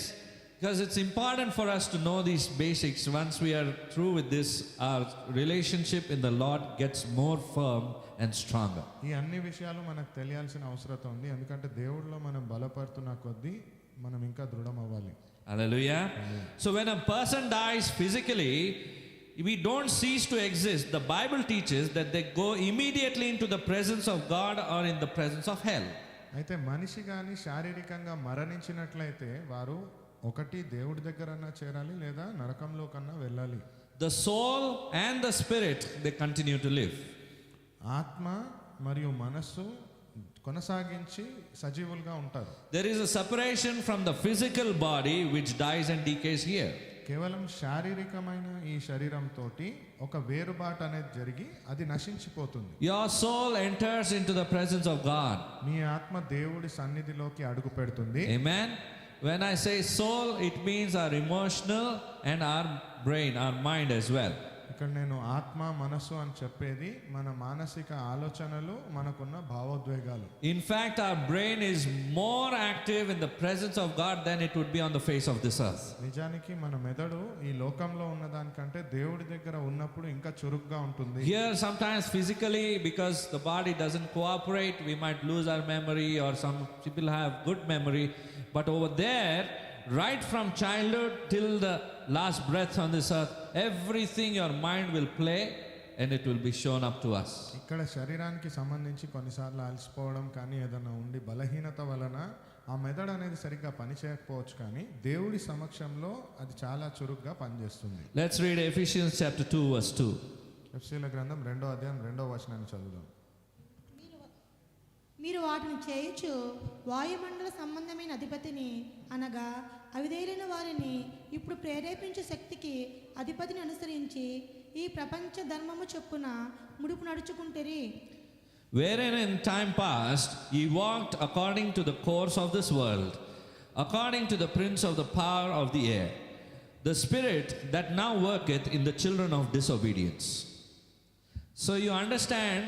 [SPEAKER 1] Because it's important for us to know these basics. Once we are through with this, our relationship in the Lord gets more firm and stronger.
[SPEAKER 2] ఈ అన్ని విషయాలు మనకు తెలియాల్సిన అవసరం ఉంది. ఎందుకంటే దేవుడిలో మనం బలపడుతున్న కొద్దీ మనం ఇంకా దృఢం అవ్వాలి.
[SPEAKER 1] Hallelujah. So when a person dies physically, we don't cease to exist. The Bible teaches that they go immediately into the presence of God or in the presence of hell.
[SPEAKER 2] అయితే మనిషి కానీ శారీరకంగా మరణించినట్లయితే వారు ఒకటి దేవుడి దగ్గరన్నా చేరాలి లేదా నరకంలో కన్నా వెళ్ళాలి.
[SPEAKER 1] The soul and the spirit, they continue to live.
[SPEAKER 2] ఆత్మ మరియు మనస్సు కొనసాగించి సజీవులుగా ఉంటారు.
[SPEAKER 1] There is a separation from the physical body which dies and decays here.
[SPEAKER 2] కేవలం శారీరకమైన ఈ శరీరంతో ఒక వేరుబాటు అనేది జరిగి అది నశించిపోతుంది.
[SPEAKER 1] Your soul enters into the presence of God.
[SPEAKER 2] మీ ఆత్మ దేవుడి సన్నిధిలోకి అడుగు పెడుతుంది.
[SPEAKER 1] Amen. When I say soul, it means our emotional and our brain, our mind as well.
[SPEAKER 2] ఇక్కడ నేను ఆత్మ మనస్సు అని చెప్పేది మన మానసిక ఆలోచనలు, మనకున్న భావోద్వేగాలు.
[SPEAKER 1] In fact, our brain is more active in the presence of God than it would be on the face of this earth.
[SPEAKER 2] నిజానికి మన మెదడు ఈ లోకంలో ఉన్న దానికంటే దేవుడి దగ్గర ఉన్నప్పుడు ఇంకా చురుగ్గా ఉంటుంది.
[SPEAKER 1] Here sometimes physically, because the body doesn't cooperate, we might lose our memory, or some people have good memory. But over there, right from childhood till the last breath on this earth, everything your mind will play and it will be shown up to us.
[SPEAKER 2] ఇక్కడ శరీరానికి సంబంధించి కొన్నిసార్లు అలసిపోవడం కానీ ఏదైనా ఉండి బలహీనత వలన ఆ మెదడు అనేది సరిగ్గా పనిచేయకపోవచ్చు, కానీ దేవుడి సమక్షంలో అది చాలా చురుగ్గా పనిచేస్తుంది.
[SPEAKER 1] Let's read Ephesians chapter 2 verse 2.
[SPEAKER 2] ఎఫెసీయుల గ్రంథం 2వ అధ్యాయం 2వ వచనాన్ని చదువుదాం.
[SPEAKER 3] మీరు వాటిని చేయుచు వాయుమండల సంబంధమైన అధిపతిని అనగా అవిధేయులైన వారిని ఇప్పుడు ప్రేరేపించే శక్తికి అధిపతిని అనుసరించి ఈ ప్రపంచ ధర్మము చొప్పున ముడుపు నడుచుకుంటేరి.
[SPEAKER 1] Wherein in time past ye walked according to the course of this world, according to the prince of the power of the air, the spirit that now worketh in the children of disobedience. So you understand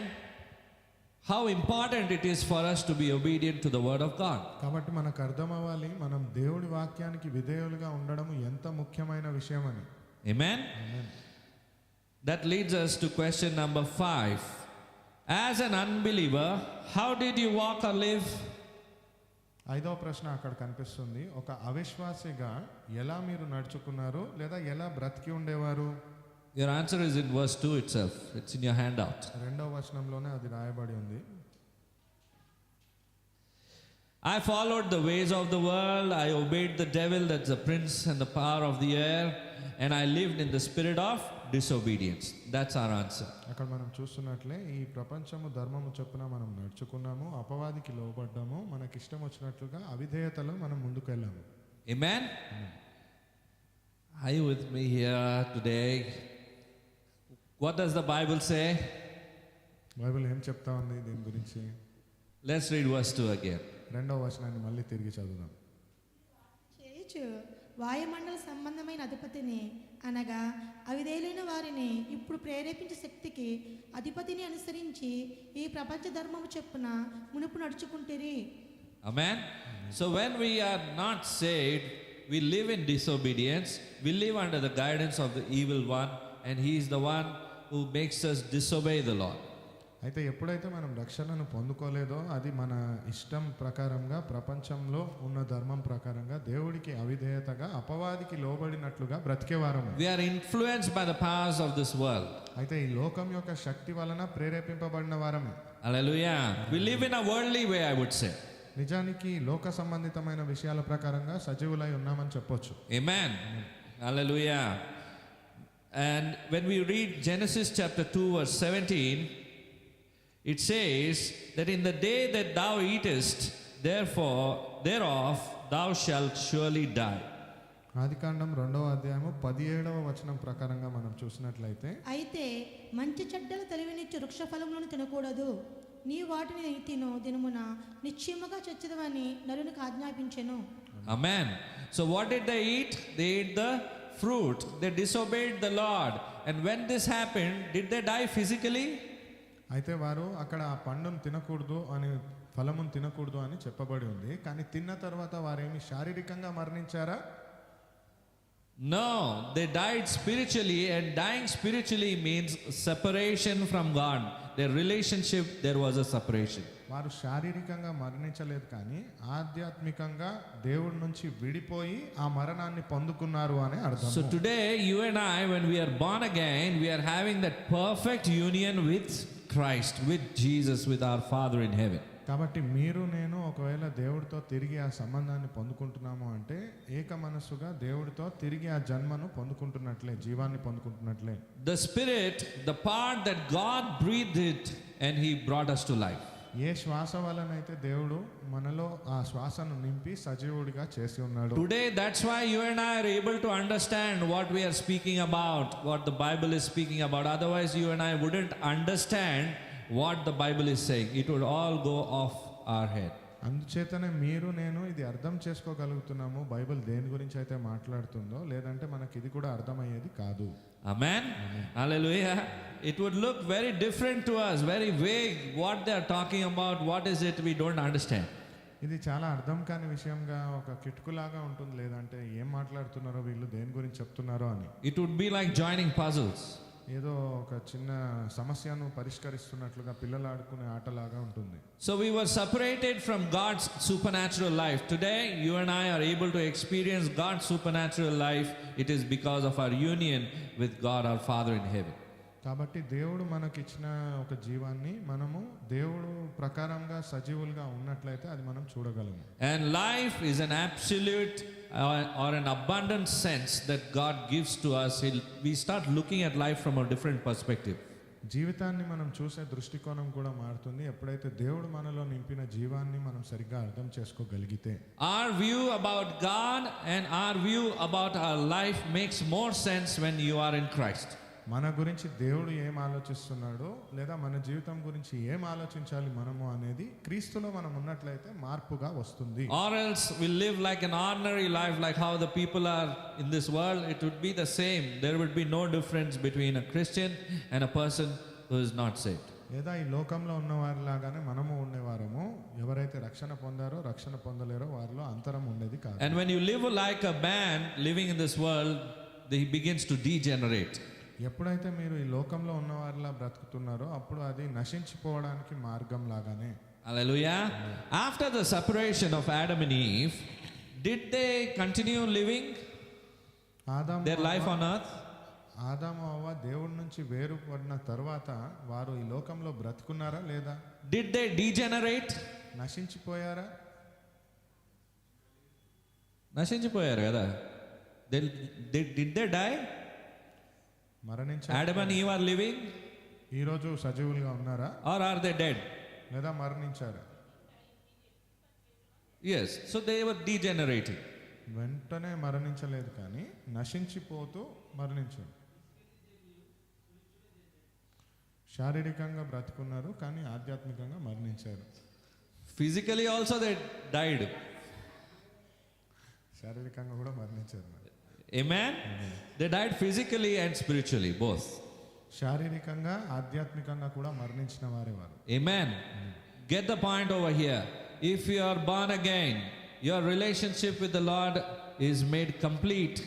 [SPEAKER 1] how important it is for us to be obedient to the word of God.
[SPEAKER 2] కాబట్టి మనకు అర్థం అవ్వాలి మనం దేవుడి వాక్యానికి విధేయులుగా ఉండడం ఎంత ముఖ్యమైన విషయం అని.
[SPEAKER 1] Amen? That leads us to question number 5. As an unbeliever, how did you walk or live?
[SPEAKER 2] 5వ ప్రశ్న అక్కడ కనిపిస్తుంది. ఒక అవిశ్వాసిగా ఎలా మీరు నడుచుకున్నారు లేదా ఎలా బ్రతికి ఉండేవారు?
[SPEAKER 1] Your answer is in verse 2 itself. It's in your handout.
[SPEAKER 2] 2వ వచనంలోనే అది రాయబడి ఉంది.
[SPEAKER 1] I followed the ways of the world. I obeyed the devil, that's the prince and the power of the air, and I lived in the spirit of disobedience. That's our answer.
[SPEAKER 2] అక్కడ మనం చూస్తున్నట్లే ఈ ప్రపంచము ధర్మము చొప్పున మనం నడుచుకున్నాము, అపవాదికి లోబడ్డాము, మనకి ఇష్టం వచ్చినట్లుగా అవిధేయతలో మనం ముందుకు వెళ్ళాము.
[SPEAKER 1] Amen? Are you with me here today? What does the Bible say?
[SPEAKER 2] Bible ఏం చెప్తా ఉంది దీని గురించి?
[SPEAKER 1] Let's read verse 2 again.
[SPEAKER 2] 2వ వచనాన్ని మళ్ళీ తిరిగి చదువుదాం.
[SPEAKER 3] చేయుచు వాయుమండల సంబంధమైన అధిపతిని అనగా అవిధేయులైన వారిని ఇప్పుడు ప్రేరేపించే శక్తికి అధిపతిని అనుసరించి ఈ ప్రపంచ ధర్మము చొప్పున మునుపు నడుచుకుంటేరి.
[SPEAKER 1] Amen? So when we are not saved, we live in disobedience. We live under the guidance of the evil one, and he is the one who makes us disobey the Lord.
[SPEAKER 2] అయితే ఎప్పుడైతే మనం రక్షణను పొందుకోలేదో అది మన ఇష్టం ప్రకారంగా ప్రపంచంలో ఉన్న ధర్మం ప్రకారంగా దేవుడికి అవిధేయతగా అపవాదికి లోబడినట్లుగా బ్రతికేవారము.
[SPEAKER 1] We are influenced by the powers of this world.
[SPEAKER 2] అయితే ఈ లోకం యొక్క శక్తి వలన ప్రేరేపింపబడిన వారమే.
[SPEAKER 1] Hallelujah. We live in a worldly way, I would say.
[SPEAKER 2] నిజానికి లోక సంబంధితమైన విషయాల ప్రకారంగా సజీవులై ఉన్నామని చెప్పొచ్చు.
[SPEAKER 1] Amen. Hallelujah. And when we read Genesis chapter 2 verse 17, it says that in the day that thou eatest, thereof thou shalt surely die.
[SPEAKER 2] ఆదికాండం 2వ అధ్యాయము 17వ వచనం ప్రకారంగా మనం చూసినట్లయితే,
[SPEAKER 3] అయితే మంచి చెడ్డలు తెలివినిచ్చు వృక్ష ఫలములను తినకూడదు, నీ వాటిని తిను దినమున నిశ్చయముగా చచ్చదవని నరునికి ఆజ్ఞాపించెను.
[SPEAKER 1] Amen. So what did they eat? They ate the fruit. They disobeyed the Lord. And when this happened, did they die physically?
[SPEAKER 2] అయితే వారు అక్కడ ఆ పండును తినకూడదు అని ఫలమును తినకూడదు అని చెప్పబడి ఉంది, కానీ తిన్న తర్వాత వారేమి శారీరకంగా మరణించారా?
[SPEAKER 1] No, they died spiritually, and dying spiritually means separation from God. Their relationship, there was a separation.
[SPEAKER 2] వారు శారీరకంగా మరణించలేదు, కానీ ఆధ్యాత్మికంగా దేవుడి నుంచి విడిపోయి ఆ మరణాన్ని పొందుకున్నారు అని అర్థం.
[SPEAKER 1] So today, you and I, when we are born again, we are having that perfect union with Christ, with Jesus, with our Father in heaven.
[SPEAKER 2] కాబట్టి మీరు నేను ఒకవేళ దేవుడితో తిరిగి ఆ సంబంధాన్ని పొందుకుంటున్నాము అంటే ఏక మనస్సుగా దేవుడితో తిరిగి ఆ జన్మను పొందుకుంటున్నట్లే, జీవాన్ని పొందుకుంటున్నట్లే.
[SPEAKER 1] The Spirit, the part that God breathed it and He brought us to life.
[SPEAKER 2] ఏ శ్వాస వలనైతే దేవుడు మనలో ఆ శ్వాసను నింపి సజీవుడిగా చేసి ఉన్నాడు.
[SPEAKER 1] Today, that's why you and I are able to understand what we are speaking about, what the Bible is speaking about. Otherwise, you and I wouldn't understand what the Bible is saying. It would all go off our head.
[SPEAKER 2] అందుచేతనే మీరు నేను ఇది అర్థం చేసుకోగలుగుతున్నాము, Bible దేని గురించి అయితే మాట్లాడుతుందో, లేదంటే మనకి ఇది కూడా అర్థమయ్యేది కాదు.
[SPEAKER 1] Amen? Hallelujah. It would look very different to us, very vague. What they are talking about, what is it, we don't understand.
[SPEAKER 2] ఇది చాలా అర్థం కాని విషయంగా ఒక కిటుకులాగా ఉంటుంది, లేదంటే ఏం మాట్లాడుతున్నారో వీళ్ళు, దేని గురించి చెప్తున్నారో అని.
[SPEAKER 1] It would be like joining puzzles.
[SPEAKER 2] ఏదో ఒక చిన్న సమస్యను పరిష్కరిస్తున్నట్లుగా పిల్లలు ఆడుకునే ఆటలాగా ఉంటుంది.
[SPEAKER 1] So we were separated from God's supernatural life. Today, you and I are able to experience God's supernatural life. It is because of our union with God, our Father in heaven.
[SPEAKER 2] కాబట్టి దేవుడు మనకిచ్చిన ఒక జీవాన్ని మనము దేవుడు ప్రకారంగా సజీవులుగా ఉన్నట్లయితే అది మనం చూడగలము.
[SPEAKER 1] And life is an absolute or an abundant sense that God gives to us. We start looking at life from a different perspective.
[SPEAKER 2] జీవితాన్ని మనం చూసే దృష్టికోణం కూడా మారుతుంది ఎప్పుడైతే దేవుడు మనలో నింపిన జీవాన్ని మనం సరిగ్గా అర్థం చేసుకోగలిగితే.
[SPEAKER 1] Our view about God and our view about our life makes more sense when you are in Christ.
[SPEAKER 2] మన గురించి దేవుడు ఏం ఆలోచిస్తున్నాడో, లేదా మన జీవితం గురించి ఏం ఆలోచించాలి మనము అనేది క్రీస్తులో మనం ఉన్నట్లయితే మార్పుగా వస్తుంది.
[SPEAKER 1] Or else we live like an ordinary life, like how the people are in this world. It would be the same. There would be no difference between a Christian and a person who is not saved.
[SPEAKER 2] లేదా ఈ లోకంలో ఉన్నవారిలాగానే మనము ఉండేవారము. ఎవరైతే రక్షణ పొందారో రక్షణ పొందలేరో వారిలో అంతరం ఉండేది కాదు.
[SPEAKER 1] And when you live like a man living in this world, he begins to degenerate.
[SPEAKER 2] ఎప్పుడైతే మీరు ఈ లోకంలో ఉన్నవారిలా బ్రతుకుతున్నారో అప్పుడు అది నశించిపోవడానికి మార్గం లాగానే.
[SPEAKER 1] Hallelujah. After the separation of Adam and Eve, did they continue living their life on earth?
[SPEAKER 2] ఆదాము అవ్వ దేవుడి నుంచి వేరుపడిన తర్వాత వారు ఈ లోకంలో బ్రతుకున్నారా లేదా?
[SPEAKER 1] Did they degenerate?
[SPEAKER 2] నశించిపోయారా?
[SPEAKER 1] నశించిపోయారు కదా. Did they die?
[SPEAKER 2] మరణించారు.
[SPEAKER 1] Adam and Eve are living,
[SPEAKER 2] ఈరోజు సజీవులుగా ఉన్నారా
[SPEAKER 1] or are they dead?
[SPEAKER 2] లేదా మరణించారా?
[SPEAKER 1] Yes. So they were degenerating.
[SPEAKER 2] వెంటనే మరణించలేదు కానీ నశించిపోతూ మరణించారు. శారీరకంగా బ్రతుకున్నారు కానీ ఆధ్యాత్మికంగా మరణించారు.
[SPEAKER 1] Physically also they died.
[SPEAKER 2] శారీరకంగా కూడా మరణించారు.
[SPEAKER 1] Amen? They died physically and spiritually, both.
[SPEAKER 2] శారీరకంగా ఆధ్యాత్మికంగా కూడా మరణించిన వారే వారు.
[SPEAKER 1] Amen. Get the point over here. If you are born again, your relationship with the Lord is made complete.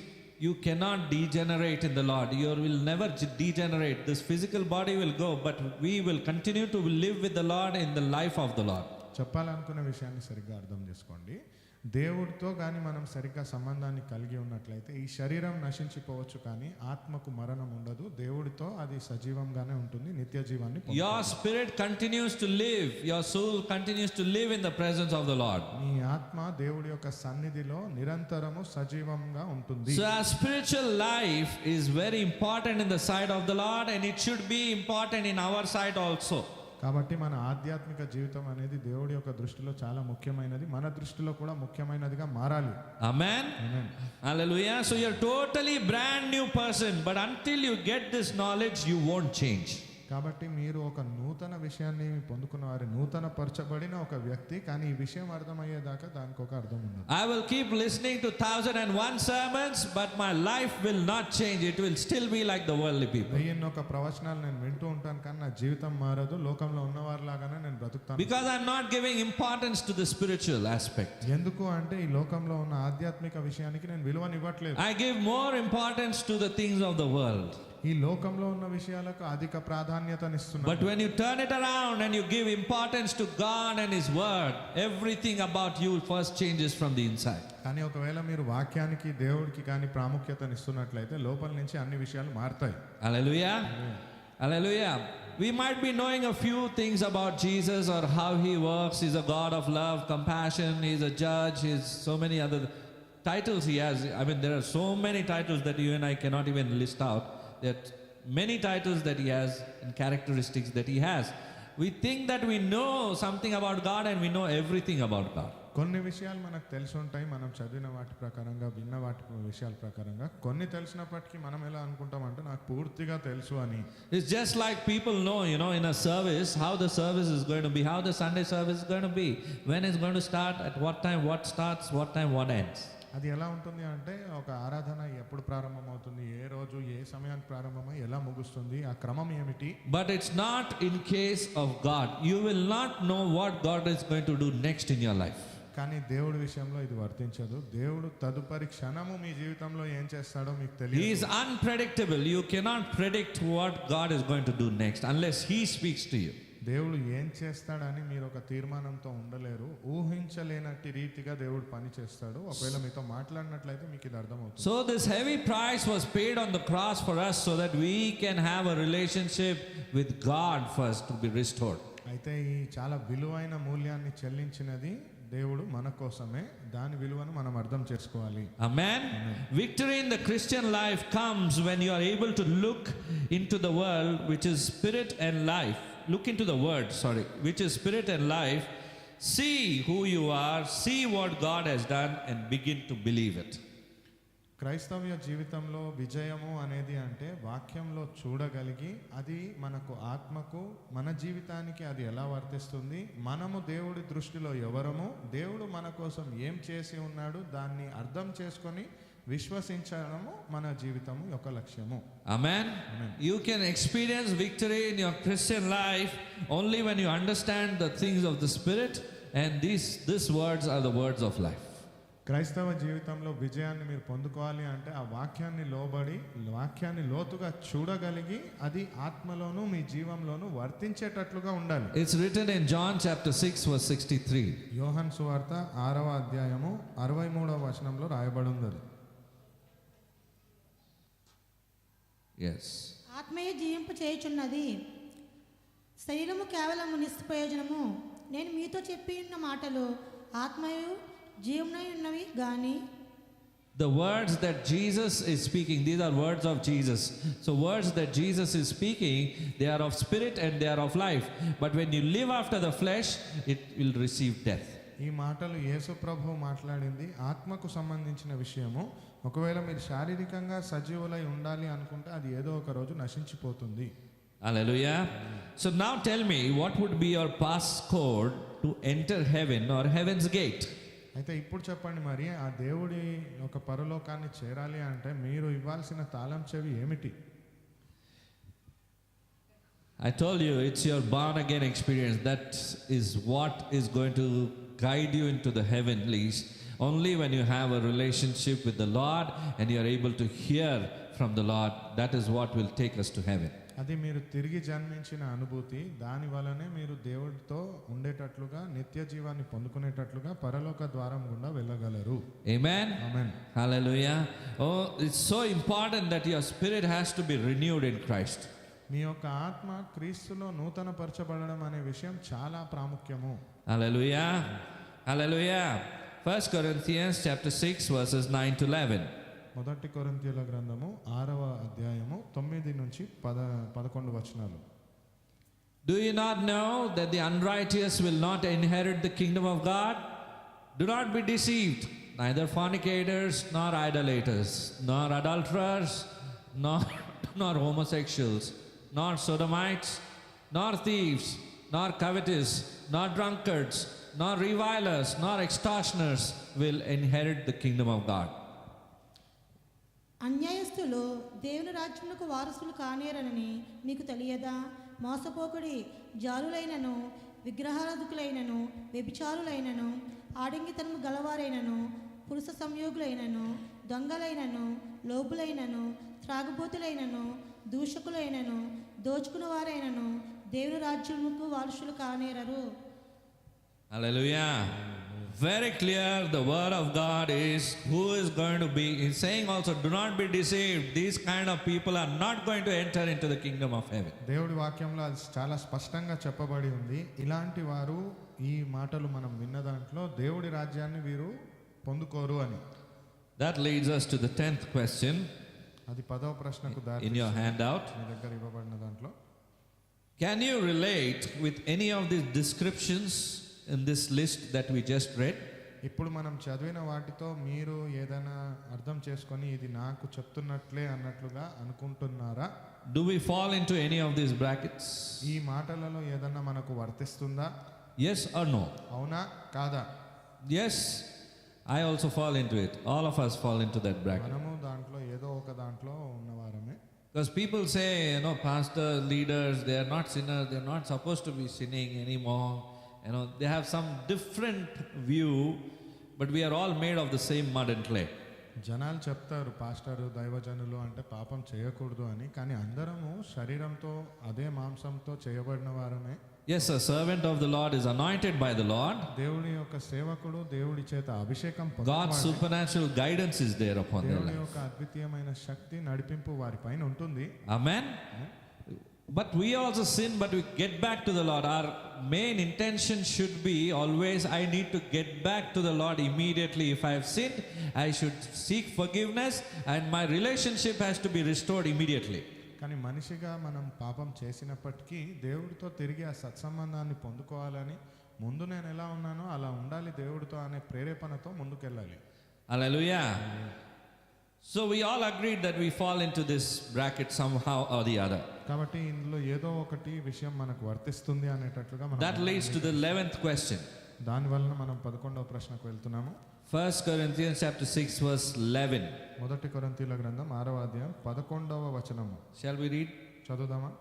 [SPEAKER 1] You cannot degenerate in the Lord. You will never degenerate. This physical body will go, but we will continue to live with the Lord in the life of the Lord.
[SPEAKER 2] చెప్పాలనుకున్న విషయాన్ని సరిగ్గా అర్థం చేసుకోండి. దేవుడితో కానీ మనం సరిగ్గా సంబంధాన్ని కలిగి ఉన్నట్లయితే ఈ శరీరం నశించిపోవచ్చు కానీ ఆత్మకు మరణం ఉండదు. దేవుడితో అది సజీవంగానే ఉంటుంది, నిత్య జీవాన్ని పొందుతుంది.
[SPEAKER 1] Your spirit continues to live. Your soul continues to live in the presence of the Lord.
[SPEAKER 2] నీ ఆత్మ దేవుడి యొక్క సన్నిధిలో నిరంతరము సజీవంగా ఉంటుంది.
[SPEAKER 1] So our spiritual life is very important in the sight of the Lord, and it should be important in our sight also.
[SPEAKER 2] కాబట్టి మన ఆధ్యాత్మిక జీవితం అనేది దేవుడి యొక్క దృష్టిలో చాలా ముఖ్యమైనది, మన దృష్టిలో కూడా ముఖ్యమైనదిగా మారాలి.
[SPEAKER 1] Amen.
[SPEAKER 2] Amen.
[SPEAKER 1] Hallelujah. So you're totally brand new person, but until you get this knowledge, you won't change.
[SPEAKER 2] కాబట్టి మీరు ఒక నూతన విషయాన్ని పొందుకున్న వారి నూతన పరచబడిన ఒక వ్యక్తి, కానీ ఈ విషయం అర్థమయ్యేదాకా దానికి ఒక అర్థం ఉంది.
[SPEAKER 1] I will keep listening to 1001 sermons, but my life will not change. It will still be like the worldly people.
[SPEAKER 2] 1001 ప్రవచనాలు నేను వింటూ ఉంటాను కానీ నా జీవితం మారదు, లోకంలో ఉన్నవారిలాగానే నేను బ్రతుకుతాను.
[SPEAKER 1] Because I'm not giving importance to the spiritual aspect.
[SPEAKER 2] ఎందుకు అంటే ఈ లోకంలో ఉన్న ఆధ్యాత్మిక విషయానికి నేను విలువనివ్వట్లేదు.
[SPEAKER 1] I give more importance to the things of the world.
[SPEAKER 2] ఈ లోకంలో ఉన్న విషయాలకు అధిక ప్రాధాన్యతనిస్తున్నాను.
[SPEAKER 1] But when you turn it around and you give importance to God and His Word, everything about you first changes from the inside.
[SPEAKER 2] కానీ ఒకవేళ మీరు వాక్యానికి దేవుడికి కానీ ప్రాముఖ్యతనిస్తున్నట్లయితే లోపల నుంచి అన్ని విషయాలు మారుతాయి.
[SPEAKER 1] Hallelujah. Hallelujah. We might be knowing a few things about Jesus or how he works. He's a God of love, compassion, he's a judge, he's so many other titles he has. I mean, there are so many titles that you and I cannot even list out. There are many titles that he has and characteristics that he has. We think that we know something about God and we know everything about God.
[SPEAKER 2] కొన్ని విషయాలు మనకు తెలిసి ఉంటాయి, మనం చదివిన వాటి ప్రకారంగా, విన్న వాటి విషయాల ప్రకారంగా. కొన్ని తెలిసినప్పటికీ మనం ఎలా అనుకుంటామంటే నాకు పూర్తిగా తెలుసు అని.
[SPEAKER 1] It's just like people know, in a service, how the service is going to be, how the Sunday service is going to be, when it's going to start, at what time, what starts, what time, what ends.
[SPEAKER 2] అది ఎలా ఉంటుంది అంటే ఒక ఆరాధన ఎప్పుడు ప్రారంభమవుతుంది, ఏ రోజు ఏ సమయానికి ప్రారంభమై ఎలా ముగుస్తుంది, ఆ క్రమం ఏమిటి.
[SPEAKER 1] But it's not in case of God. You will not know what God is going to do next in your life.
[SPEAKER 2] కానీ దేవుడి విషయంలో ఇది వర్తించదు. దేవుడు తదుపరి క్షణము మీ జీవితంలో ఏం చేస్తాడో మీకు తెలియదు.
[SPEAKER 1] He is unpredictable. You cannot predict what God is going to do next unless he speaks to you.
[SPEAKER 2] దేవుడు ఏం చేస్తాడని మీరు ఒక తీర్మానంతో ఉండలేరు. ఊహించలేనట్టి రీతిగా దేవుడు పని చేస్తాడు. ఒకవేళ మీతో మాట్లాడినట్లయితే మీకు ఇది అర్థమవుతుంది.
[SPEAKER 1] So this heavy price was paid on the cross for us so that we can have a relationship with God first to be restored.
[SPEAKER 2] అయితే ఈ చాలా విలువైన మూల్యాన్ని చెల్లించినది దేవుడు మన కోసమే. దాని విలువను మనం అర్థం చేసుకోవాలి.
[SPEAKER 1] Amen. Victory in the Christian life comes when you are able to look into the world which is spirit and life. Look into the word, which is spirit and life. See who you are, see what God has done and begin to believe it.
[SPEAKER 2] క్రైస్తవ్య జీవితంలో విజయము అనేది అంటే వాక్యంలో చూడగలిగి అది మనకు ఆత్మకు మన జీవితానికి అది ఎలా వర్తిస్తుంది, మనము దేవుడి దృష్టిలో ఎవరము, దేవుడు మన కోసం ఏం చేసి ఉన్నాడు దాన్ని అర్థం చేసుకొని విశ్వసించడము మన జీవితము యొక్క లక్ష్యము.
[SPEAKER 1] Amen. You can experience victory in your Christian life only when you understand the things of the Spirit, and these words are the words of life.
[SPEAKER 2] క్రైస్తవ జీవితంలో విజయాన్ని మీరు పొందుకోవాలి అంటే ఆ వాక్యాన్ని లోబడి వాక్యాన్ని లోతుగా చూడగలిగి అది ఆత్మలోను మీ జీవంలోను వర్తించేటట్లుగా ఉండాలి.
[SPEAKER 1] It's written in John chapter 6 verse 63.
[SPEAKER 2] యోహాను సువార్త 6వ అధ్యాయము 63వ వచనంలో రాయబడి ఉంది.
[SPEAKER 1] Yes.
[SPEAKER 3] ఆత్మయే జీవింపు చేయుచున్నది, శరీరము కేవలము నిష్ప్రయోజనము. నేను మీతో చెప్పి ఉన్న మాటలు ఆత్మయు జీవనై ఉన్నవి గాని.
[SPEAKER 1] The words that Jesus is speaking, these are words of Jesus. So words that Jesus is speaking, they are of spirit and they are of life. But when you live after the flesh, it will receive death.
[SPEAKER 2] ఈ మాటలు యేసు ప్రభువు మాట్లాడింది ఆత్మకు సంబంధించిన విషయము. ఒకవేళ మీరు శారీరకంగా సజీవులై ఉండాలి అనుకుంటే అది ఏదో ఒక రోజు నశించిపోతుంది.
[SPEAKER 1] Hallelujah. So now tell me, what would be your passcode to enter heaven or heaven's gate?
[SPEAKER 2] అయితే ఇప్పుడు చెప్పండి, మరి ఆ దేవుడి ఒక పరలోకాన్ని చేరాలి అంటే మీరు ఇవ్వాల్సిన తాళం చెవి ఏమిటి?
[SPEAKER 1] I told you it's your born again experience. That is what is going to guide you into the heavenlies. Only when you have a relationship with the Lord and you are able to hear from the Lord, that is what will take us to heaven.
[SPEAKER 2] అది మీరు తిరిగి జన్మించిన అనుభూతి. దాని వలనే మీరు దేవుడితో ఉండేటట్లుగా నిత్య జీవాన్ని పొందుకునేటట్లుగా పరలోక ద్వారం గుండా వెళ్ళగలరు.
[SPEAKER 1] Amen.
[SPEAKER 2] Amen.
[SPEAKER 1] Hallelujah. Oh, it's so important that your spirit has to be renewed in Christ.
[SPEAKER 2] మీ యొక్క ఆత్మ క్రీస్తులో నూతన పరచబడడం అనే విషయం చాలా ప్రాముఖ్యము.
[SPEAKER 1] Hallelujah. Hallelujah. 1 Corinthians chapter 6 verses 9 to 11.
[SPEAKER 2] మొదటి కొరింథీయుల గ్రంథము 6వ అధ్యాయము 9 నుంచి 11 వచనాలు.
[SPEAKER 1] Do you not know that the unrighteous will not inherit the kingdom of God? Do not be deceived. Neither fornicators, nor idolaters, nor adulterers, nor homosexuals, nor sodomites, nor thieves, nor covetous, nor drunkards, nor revilers, nor extortioners will inherit the kingdom of God.
[SPEAKER 3] అన్యాయస్తులు దేవుని రాజ్యములకు వారసులు కానేరనని మీకు తెలియదా? మోసపోకుడి, జారులైనను, విగ్రహారాధకులైనను, వ్యభిచారులైనను, ఆడంగితనము గలవారైనను, పురుష సంయోగులైనను, దొంగలైనను, లోపులైనను, త్రాగుబోతులైనను, దూషకులైనను, దోచుకున్నవారైనను దేవుని రాజ్యముకు వారసులు కానేరరు.
[SPEAKER 1] Hallelujah. Very clear, the word of God is who is going to be. He's saying also, do not be deceived. These kind of people are not going to enter into the kingdom of heaven.
[SPEAKER 2] దేవుడి వాక్యంలో అది చాలా స్పష్టంగా చెప్పబడి ఉంది. ఇలాంటి వారు ఈ మాటలు మనం విన్న దాంట్లో దేవుడి రాజ్యాన్ని వీరు పొందుకోరు అని.
[SPEAKER 1] That leads us to the 10th question
[SPEAKER 2] అది 10వ ప్రశ్నకు దారి
[SPEAKER 1] in your handout.
[SPEAKER 2] మీ దగ్గర ఇవ్వబడిన దాంట్లో.
[SPEAKER 1] Can you relate with any of these descriptions in this list that we just read?
[SPEAKER 2] ఇప్పుడు మనం చదివిన వాటితో మీరు ఏదైనా అర్థం చేసుకొని ఇది నాకు చెప్తున్నట్లే అన్నట్లుగా అనుకుంటున్నారా?
[SPEAKER 1] Do we fall into any of these brackets?
[SPEAKER 2] ఈ మాటలలో ఏదన్నా మనకు వర్తిస్తుందా?
[SPEAKER 1] Yes or no?
[SPEAKER 2] అవునా కాదా?
[SPEAKER 1] Yes, I also fall into it. All of us fall into that bracket.
[SPEAKER 2] మనము దాంట్లో ఏదో ఒక దాంట్లో ఉన్నవారమే.
[SPEAKER 1] Because people say, pastor, leaders, they are not sinners, they are not supposed to be sinning anymore. They have some different view, but we are all made of the same mud and clay.
[SPEAKER 2] జనాలు చెప్తారు pastor దైవజనులు అంటే పాపం చేయకూడదు అని, కానీ అందరము శరీరంతో అదే మాంసంతో చేయబడిన వారమే.
[SPEAKER 1] Yes, a servant of the Lord is anointed by the Lord.
[SPEAKER 2] దేవుడి యొక్క సేవకుడు దేవుడి చేత అభిషేకం
[SPEAKER 1] God's supernatural guidance is there upon their
[SPEAKER 2] దేవుడి
[SPEAKER 1] life.
[SPEAKER 2] యొక్క అద్వితీయమైన శక్తి నడిపింపు వారి పైన ఉంటుంది.
[SPEAKER 1] Amen. But we also sin, but we get back to the Lord. Our main intention should be always, I need to get back to the Lord immediately. If I have sinned, I should seek forgiveness and my relationship has to be restored immediately.
[SPEAKER 2] కానీ మనిషిగా మనం పాపం చేసినప్పటికీ దేవుడితో తిరిగి ఆ సత్సంబంధాన్ని పొందుకోవాలని, ముందు నేను ఎలా ఉన్నానో అలా ఉండాలి దేవుడితో అనే ప్రేరేపణతో ముందుకెళ్ళాలి.
[SPEAKER 1] Hallelujah. So we all agreed that we fall into this bracket somehow or the other.
[SPEAKER 2] కాబట్టి ఇందులో ఏదో ఒకటి విషయం మనకు వర్తిస్తుంది అనేటట్లుగా మనం
[SPEAKER 1] That leads to the 11th question.
[SPEAKER 2] దాని వలన మనం 11వ ప్రశ్నకు వెళ్తున్నాము.
[SPEAKER 1] 1 Corinthians chapter 6 verse 11.
[SPEAKER 2] మొదటి కొరింథీయుల గ్రంథం 6వ అధ్యాయం 11వ వచనము.
[SPEAKER 1] Shall we read?
[SPEAKER 2] చదువుదామా?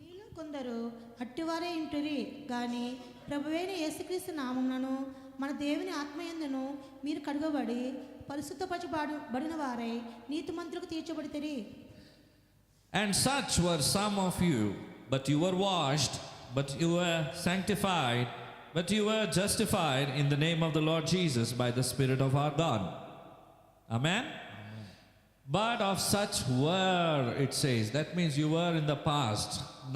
[SPEAKER 3] మీలో కొందరు అట్టివారే ఇంటురి గాని ప్రభువైన యేసుక్రీస్తు నామమునను మన దేవుని ఆత్మయందును మీరు కడుగబడి పరిశుద్ధపరచబడిన వారై నీతిమంతులకు తీర్చబడితిరి.
[SPEAKER 1] And such were some of you, but you were washed, but you were sanctified, but you were justified in the name of the Lord Jesus by the Spirit of our God. Amen? But of such were, it says. That means you were in the past.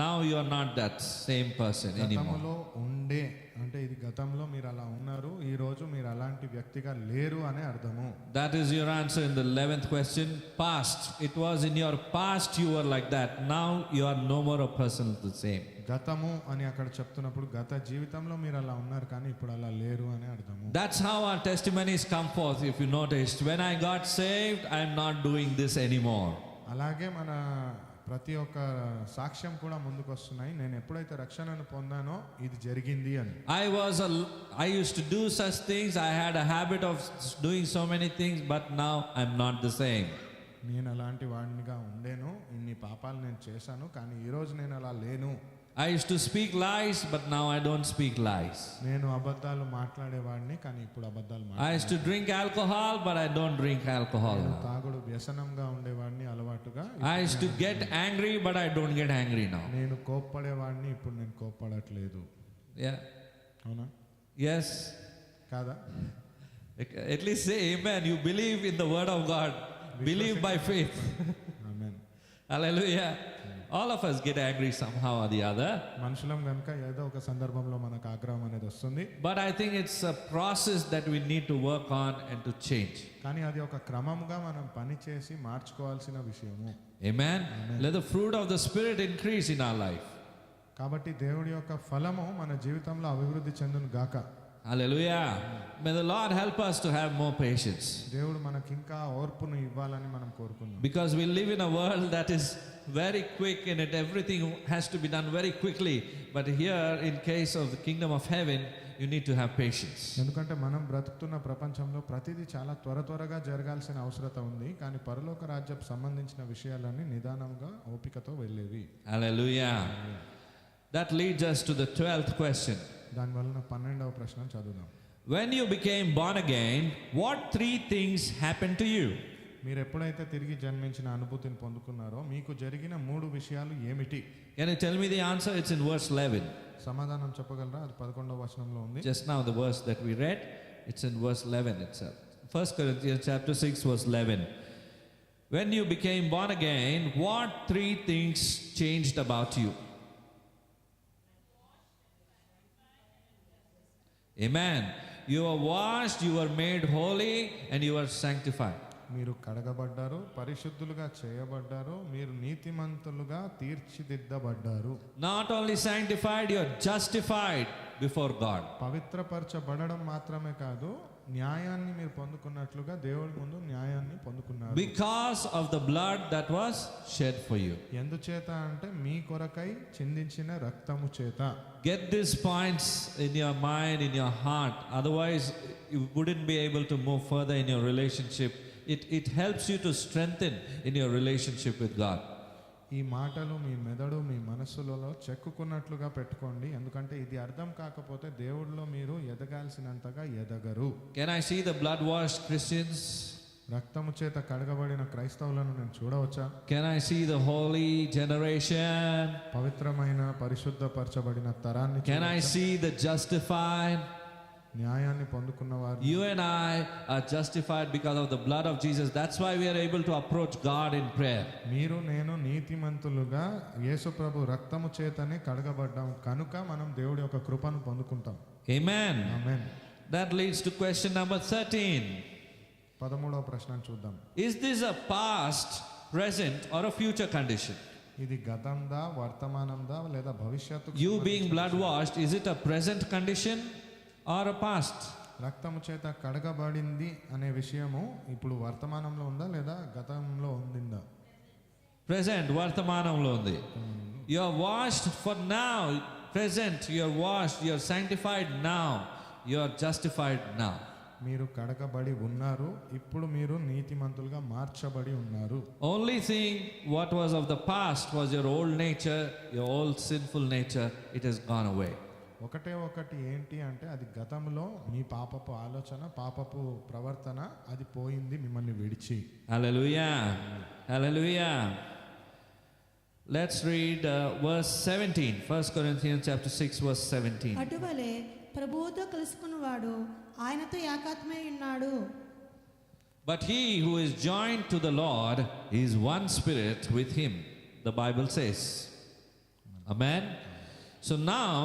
[SPEAKER 1] Now you are not that same person anymore.
[SPEAKER 2] గతంలో ఉండే అంటే ఇది గతంలో మీరు అలా ఉన్నారు, ఈ రోజు మీరు అలాంటి వ్యక్తిగా లేరు అనే అర్థము.
[SPEAKER 1] That is your answer in the 11th question. Past. It was in your past you were like that. Now you are no more a person the same.
[SPEAKER 2] గతము అని అక్కడ చెప్తున్నప్పుడు గత జీవితంలో మీరు అలా ఉన్నారు కానీ ఇప్పుడు అలా లేరు అనే అర్థము.
[SPEAKER 1] That's how our testimonies come forth. If you noticed, when I got saved, I'm not doing this anymore.
[SPEAKER 2] అలాగే మన ప్రతి ఒక్క సాక్ష్యం కూడా ముందుకు వస్తున్నాయి. నేను ఎప్పుడైతే రక్షణను పొందానో ఇది జరిగింది అని.
[SPEAKER 1] I used to do such things. I had a habit of doing so many things, but now I'm not the same.
[SPEAKER 2] నేను అలాంటి వాడినిగా ఉండేను, ఇన్ని పాపాలు నేను చేశాను, కానీ ఈరోజు నేను అలా లేను.
[SPEAKER 1] I used to speak lies, but now I don't speak lies.
[SPEAKER 2] నేను అబద్ధాలు మాట్లాడేవాడిని, కానీ ఇప్పుడు అబద్ధాలు
[SPEAKER 1] I used to drink alcohol, but I don't drink alcohol
[SPEAKER 2] నేను
[SPEAKER 1] now.
[SPEAKER 2] తాగుడు వ్యసనంగా ఉండేవాడిని అలవాటుగా.
[SPEAKER 1] I used to get angry, but I don't get angry now.
[SPEAKER 2] నేను కోప్పడేవాడిని, ఇప్పుడు నేను కోప్పడట్లేదు.
[SPEAKER 1] Yeah.
[SPEAKER 2] అవునా
[SPEAKER 1] Yes.
[SPEAKER 2] కాదా?
[SPEAKER 1] At least say amen. You believe in the word of God. Believe by faith.
[SPEAKER 2] Amen.
[SPEAKER 1] Hallelujah. All of us get angry somehow or the other.
[SPEAKER 2] మనుషులం కనుక ఏదో ఒక సందర్భంలో మనకు ఆగ్రహం అనేది వస్తుంది.
[SPEAKER 1] But I think it's a process that we need to work on and to change.
[SPEAKER 2] కానీ అది ఒక క్రమంగా మనం పని చేసి మార్చుకోవాల్సిన విషయము.
[SPEAKER 1] Amen. Let the fruit of the Spirit increase in our life.
[SPEAKER 2] కాబట్టి దేవుడి యొక్క ఫలము మన జీవితంలో అభివృద్ధి చెందును గాక.
[SPEAKER 1] Hallelujah. May the Lord help us to have more patience.
[SPEAKER 2] దేవుడు మనకి ఇంకా ఓర్పును ఇవ్వాలని మనం కోరుకుందాం.
[SPEAKER 1] Because we live in a world that is very quick in it. Everything has to be done very quickly. But here, in case of the kingdom of heaven, you need to have patience.
[SPEAKER 2] ఎందుకంటే మనం బ్రతుకుతున్న ప్రపంచంలో ప్రతిదీ చాలా త్వరగా జరగాల్సిన అవసరత ఉంది, కానీ పరలోక రాజ్యపు సంబంధించిన విషయాలన్నీ నిదానంగా ఓపికతో వెళ్ళేవి.
[SPEAKER 1] Hallelujah. That leads us to the 12th question.
[SPEAKER 2] దాని వలన 12వ ప్రశ్న చదువుదాం.
[SPEAKER 1] When you became born again, what 3 things happened to you?
[SPEAKER 2] మీరు ఎప్పుడైతే తిరిగి జన్మించిన అనుభూతిని పొందుకున్నారో మీకు జరిగిన 3 విషయాలు ఏమిటి?
[SPEAKER 1] Can you tell me the answer? It's in verse 11.
[SPEAKER 2] సమాధానం చెప్పగలరా? అది 11వ వచనంలో ఉంది.
[SPEAKER 1] Just now the verse that we read, it's in verse 11 itself. 1 Corinthians chapter 6 verse 11. When you became born again, what 3 things changed about you? Amen. You were washed, you were made holy, and you were sanctified.
[SPEAKER 2] మీరు కడగబడ్డారు, పరిశుద్ధులుగా చేయబడ్డారు, మీరు నీతిమంతులుగా తీర్చిదిద్దబడ్డారు.
[SPEAKER 1] Not only sanctified, you are justified before God.
[SPEAKER 2] పవిత్రపరచబడడం మాత్రమే కాదు, న్యాయాన్ని మీరు పొందుకున్నట్లుగా దేవుడి ముందు న్యాయాన్ని పొందుకున్నారు.
[SPEAKER 1] Because of the blood that was shed for you.
[SPEAKER 2] ఎందుచేత అంటే మీ కొరకై చిందించిన రక్తము చేత.
[SPEAKER 1] Get these points in your mind, in your heart. Otherwise, you wouldn't be able to move further in your relationship. It helps you to strengthen in your relationship with God.
[SPEAKER 2] ఈ మాటలు మీ మెదడు మీ మనస్సులలో చెక్కుకున్నట్లుగా పెట్టుకోండి. ఎందుకంటే ఇది అర్థం కాకపోతే దేవుడిలో మీరు ఎదగాల్సినంతగా ఎదగరు.
[SPEAKER 1] Can I see the blood-washed Christians?
[SPEAKER 2] రక్తము చేత కడగబడిన క్రైస్తవులను నేను చూడవచ్చా?
[SPEAKER 1] Can I see the holy generation?
[SPEAKER 2] పవిత్రమైన పరిశుద్ధపరచబడిన తరాన్ని
[SPEAKER 1] Can I
[SPEAKER 2] చూడవచ్చా?
[SPEAKER 1] see the justified?
[SPEAKER 2] న్యాయాన్ని పొందుకున్నవారు.
[SPEAKER 1] You and I are justified because of the blood of Jesus. That's why we are able to approach God in prayer.
[SPEAKER 2] మీరు నేను నీతిమంతులుగా యేసు ప్రభు రక్తము చేతనే కడగబడ్డాం కనుక మనం దేవుడి యొక్క కృపను పొందుకుంటాం.
[SPEAKER 1] Amen.
[SPEAKER 2] Amen.
[SPEAKER 1] That leads to question number 13.
[SPEAKER 2] 13వ ప్రశ్న చూద్దాం.
[SPEAKER 1] Is this a past, present, or a future condition?
[SPEAKER 2] ఇది గతందా, వర్తమానందా లేదా భవిష్యత్తు?
[SPEAKER 1] You being blood washed, is it a present condition or a past?
[SPEAKER 2] రక్తము చేత కడగబడింది అనే విషయము ఇప్పుడు వర్తమానంలో ఉందా లేదా గతంలో ఉందా?
[SPEAKER 1] Present, వర్తమానంలో ఉంది. You are washed for now, present, you are washed, you are sanctified now, you are justified now.
[SPEAKER 2] మీరు కడగబడి ఉన్నారు, ఇప్పుడు మీరు నీతిమంతులుగా మార్చబడి ఉన్నారు.
[SPEAKER 1] Only thing what was of the past was your old nature, your old sinful nature, it has gone away.
[SPEAKER 2] ఒకటి ఏంటి అంటే అది గతంలో మీ పాపపు ఆలోచన, పాపపు ప్రవర్తన అది పోయింది మిమ్మల్ని విడిచి.
[SPEAKER 1] Hallelujah. Hallelujah. Let's read verse 17. 1 Corinthians chapter 6 verse 17.
[SPEAKER 3] అటువలే ప్రభువుతో కలుసుకున్నవాడు ఆయనతో ఏకాత్మై ఉన్నాడు.
[SPEAKER 1] But he who is joined to the Lord is one spirit with him, the Bible says. Amen. So now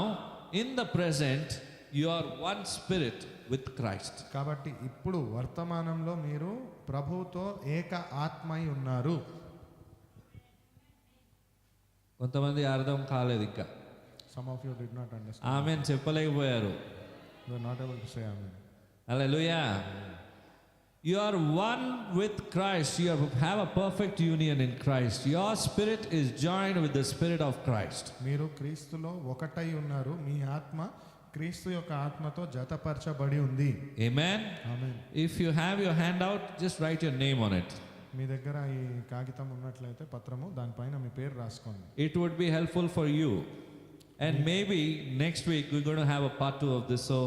[SPEAKER 1] in the present you are one spirit with Christ.
[SPEAKER 2] కాబట్టి ఇప్పుడు వర్తమానంలో మీరు ప్రభువుతో ఏక ఆత్మై ఉన్నారు.
[SPEAKER 1] కొంతమంది అర్థం కాలేదు ఇంకా.
[SPEAKER 2] Some of you did not understand.
[SPEAKER 1] Amen చెప్పలేకపోయారు.
[SPEAKER 2] You are not able to say amen.
[SPEAKER 1] Hallelujah. You are one with Christ. You have a perfect union in Christ. Your spirit is joined with the spirit of Christ.
[SPEAKER 2] మీరు క్రీస్తులో ఒకటై ఉన్నారు. మీ ఆత్మ క్రీస్తు యొక్క ఆత్మతో జతపరచబడి ఉంది.
[SPEAKER 1] Amen.
[SPEAKER 2] Amen.
[SPEAKER 1] If you have your hand out, just write your name on it.
[SPEAKER 2] మీ దగ్గర ఈ కాగితం ఉన్నట్లయితే పత్రము, దానిపైన మీ పేరు రాసుకోండి.
[SPEAKER 1] It would be helpful for you. And maybe next week we're going to have a part 2 of this, so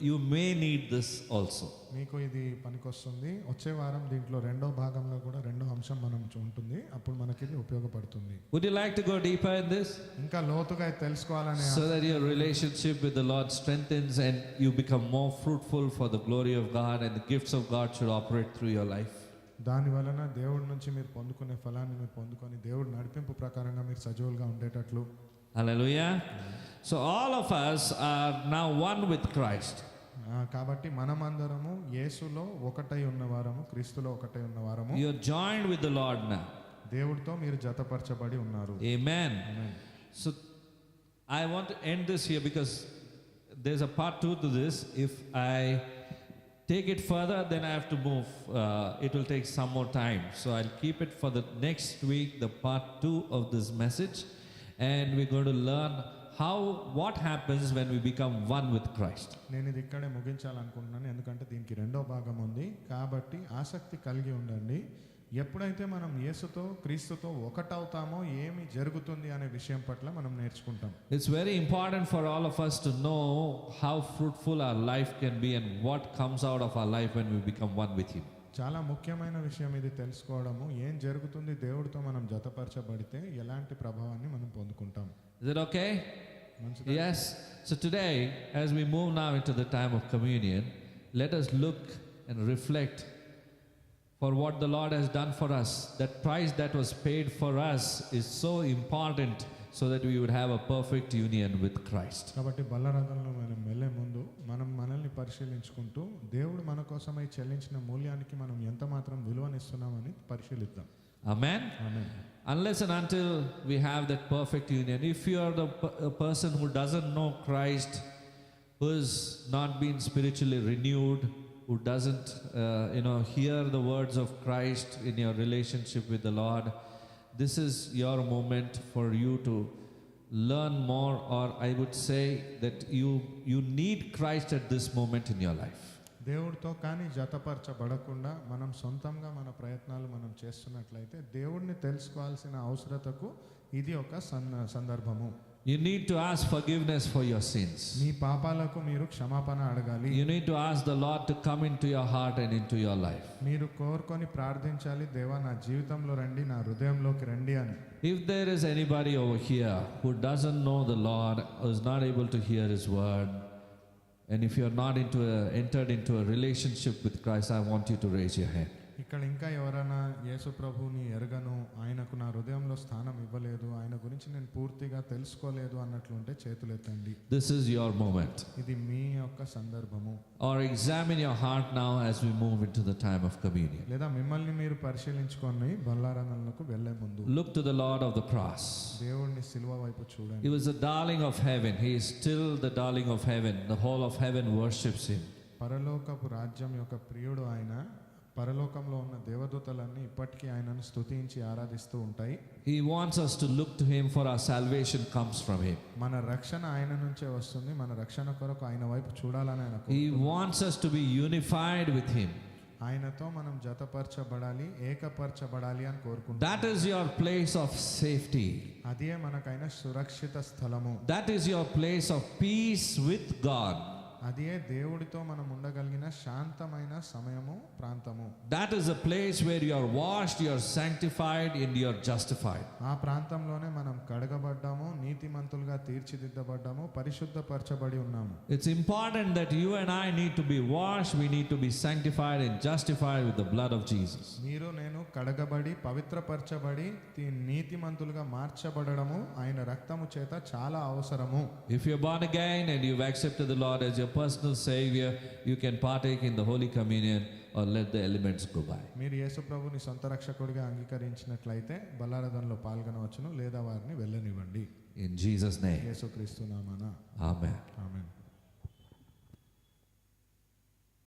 [SPEAKER 1] you may need this also.
[SPEAKER 2] మీకు ఇది పనికొస్తుంది. వచ్చే వారం దీంట్లో రెండో భాగంలో కూడా రెండో అంశం మనం ఉంటుంది. అప్పుడు మనకి ఇది ఉపయోగపడుతుంది.
[SPEAKER 1] Would you like to go deeper in this?
[SPEAKER 2] ఇంకా లోతుగా ఇది తెలుసుకోవాలని
[SPEAKER 1] So that your relationship with the Lord strengthens and you become more fruitful for the glory of God, and the gifts of God should operate through your life.
[SPEAKER 2] దాని వలన దేవుడి నుంచి మీరు పొందుకునే ఫలాన్ని మీరు పొందుకొని దేవుడి నడిపింపు ప్రకారంగా మీరు సజీవులుగా ఉండేటట్లు.
[SPEAKER 1] Hallelujah. So all of us are now one with Christ.
[SPEAKER 2] కాబట్టి మనమందరము యేసులో ఒకటై ఉన్నవారము, క్రీస్తులో ఒకటై ఉన్నవారము.
[SPEAKER 1] You are joined with the Lord now.
[SPEAKER 2] దేవుడితో మీరు జతపరచబడి ఉన్నారు.
[SPEAKER 1] Amen. So I want to end this here because there's a part 2 to this. If I take it further, then I have to move. It will take some more time. So I'll keep it for the next week, the part 2 of this message. And we're going to learn what happens when we become one with Christ.
[SPEAKER 2] నేను ఇది ఇక్కడే ముగించాలనుకుంటున్నాను, ఎందుకంటే దీనికి రెండో భాగం ఉంది. కాబట్టి ఆసక్తి కలిగి ఉండండి. ఎప్పుడైతే మనం యేసుతో క్రీస్తుతో ఒకటవుతామో ఏమి జరుగుతుంది అనే విషయం పట్ల మనం నేర్చుకుంటాం.
[SPEAKER 1] It's very important for all of us to know how fruitful our life can be and what comes out of our life when we become one with Him.
[SPEAKER 2] చాలా ముఖ్యమైన విషయం ఇది తెలుసుకోవడము. ఏం జరుగుతుంది దేవుడితో మనం జతపరచబడితే ఎలాంటి ప్రభావాన్ని మనం పొందుకుంటాం.
[SPEAKER 1] Is it okay?
[SPEAKER 2] మంచిదా?
[SPEAKER 1] Yes. So today, as we move now into the time of communion, let us look and reflect for what the Lord has done for us. That price that was paid for us is so important so that we would have a perfect union with Christ.
[SPEAKER 2] కాబట్టి బల్లరథంలో మనం వెళ్ళే ముందు మనం మనల్ని పరిశీలించుకుంటూ దేవుడు మన కోసమై చెల్లించిన మూల్యానికి మనం ఎంత మాత్రం విలువనిస్తున్నామని పరిశీలిద్దాం.
[SPEAKER 1] Amen?
[SPEAKER 2] Amen.
[SPEAKER 1] Unless and until we have that perfect union, if you are a person who doesn't know Christ, who has not been spiritually renewed, who doesn't hear the words of Christ in your relationship with the Lord, this is your moment for you to learn more, or I would say that you need Christ at this moment in your life.
[SPEAKER 2] దేవుడితో కానీ జతపరచబడకుండా మనం సొంతంగా మన ప్రయత్నాలు మనం చేస్తున్నట్లయితే దేవుడిని తెలుసుకోవాల్సిన అవసరతకు ఇది ఒక సందర్భము.
[SPEAKER 1] You need to ask forgiveness for your sins.
[SPEAKER 2] మీ పాపాలకు మీరు క్షమాపణ అడగాలి.
[SPEAKER 1] You need to ask the Lord to come into your heart and into your life.
[SPEAKER 2] మీరు కోరుకొని ప్రార్థించాలి, దేవా నా జీవితంలో రండి, నా హృదయంలోకి రండి అని.
[SPEAKER 1] If there is anybody over here who doesn't know the Lord, who is not able to hear His word, and if you are not entered into a relationship with Christ, I want you to raise your hand.
[SPEAKER 2] ఇక్కడ ఇంకా ఎవరైనా యేసు ప్రభువుని ఎరగను, ఆయనకు నా హృదయంలో స్థానం ఇవ్వలేదు, ఆయన గురించి నేను పూర్తిగా తెలుసుకోలేదు అన్నట్లుంటే చేతులు ఎత్తండి.
[SPEAKER 1] This is your moment.
[SPEAKER 2] ఇది మీ యొక్క సందర్భము.
[SPEAKER 1] Or examine your heart now as we move into the time of communion.
[SPEAKER 2] లేదా మిమ్మల్ని మీరు పరిశీలించుకొని బల్లారాధనలకు వెళ్ళే ముందు
[SPEAKER 1] Look to the Lord of the cross.
[SPEAKER 2] దేవుడిని సిలువ వైపు చూడండి.
[SPEAKER 1] He was the darling of heaven. He is still the darling of heaven. The whole of heaven worships Him.
[SPEAKER 2] పరలోకపు రాజ్యం యొక్క ప్రియుడు ఆయన. పరలోకంలో ఉన్న దేవదూతలన్నీ ఇప్పటికీ ఆయనను స్తుతించి ఆరాధిస్తూ ఉంటాయి.
[SPEAKER 1] He wants us to look to Him, for our salvation comes from Him.
[SPEAKER 2] మన రక్షణ ఆయన నుంచే వస్తుంది. మన రక్షణ కొరకు ఆయన వైపు చూడాలని ఆయన
[SPEAKER 1] He wants us to be unified with Him.
[SPEAKER 2] ఆయనతో మనం జతపరచబడాలి, ఏకపరచబడాలి అని కోరుకుంటాం.
[SPEAKER 1] That is your place of safety.
[SPEAKER 2] అదే మనకైన సురక్షిత స్థలము.
[SPEAKER 1] That is your place of peace with God.
[SPEAKER 2] అదే దేవుడితో మనం ఉండగలిగిన శాంతమైన సమయము, ప్రాంతము.
[SPEAKER 1] That is a place where you are washed, you are sanctified, and you are justified.
[SPEAKER 2] ఆ ప్రాంతంలోనే మనం కడగబడ్డాము, నీతిమంతులుగా తీర్చిదిద్దబడ్డాము, పరిశుద్ధపరచబడి ఉన్నాము.
[SPEAKER 1] It's important that you and I need to be washed, we need to be sanctified and justified with the blood of Jesus.
[SPEAKER 2] మీరు నేను కడగబడి పవిత్రపరచబడి నీతిమంతులుగా మార్చబడడము ఆయన రక్తము చేత చాలా అవసరము.
[SPEAKER 1] If you're born again and you've accepted the Lord as your personal Savior, you can partake in the Holy Communion or let the elements go by.
[SPEAKER 2] మీరు యేసు ప్రభుని సొంత రక్షకుడిగా అంగీకరించినట్లయితే బల్లారాధనలో పాల్గొనవచ్చును, లేదా వారిని వెళ్ళనివ్వండి.
[SPEAKER 1] In Jesus' name.
[SPEAKER 2] యేసుక్రీస్తు నామమున
[SPEAKER 1] Amen.
[SPEAKER 2] ఆమేన్.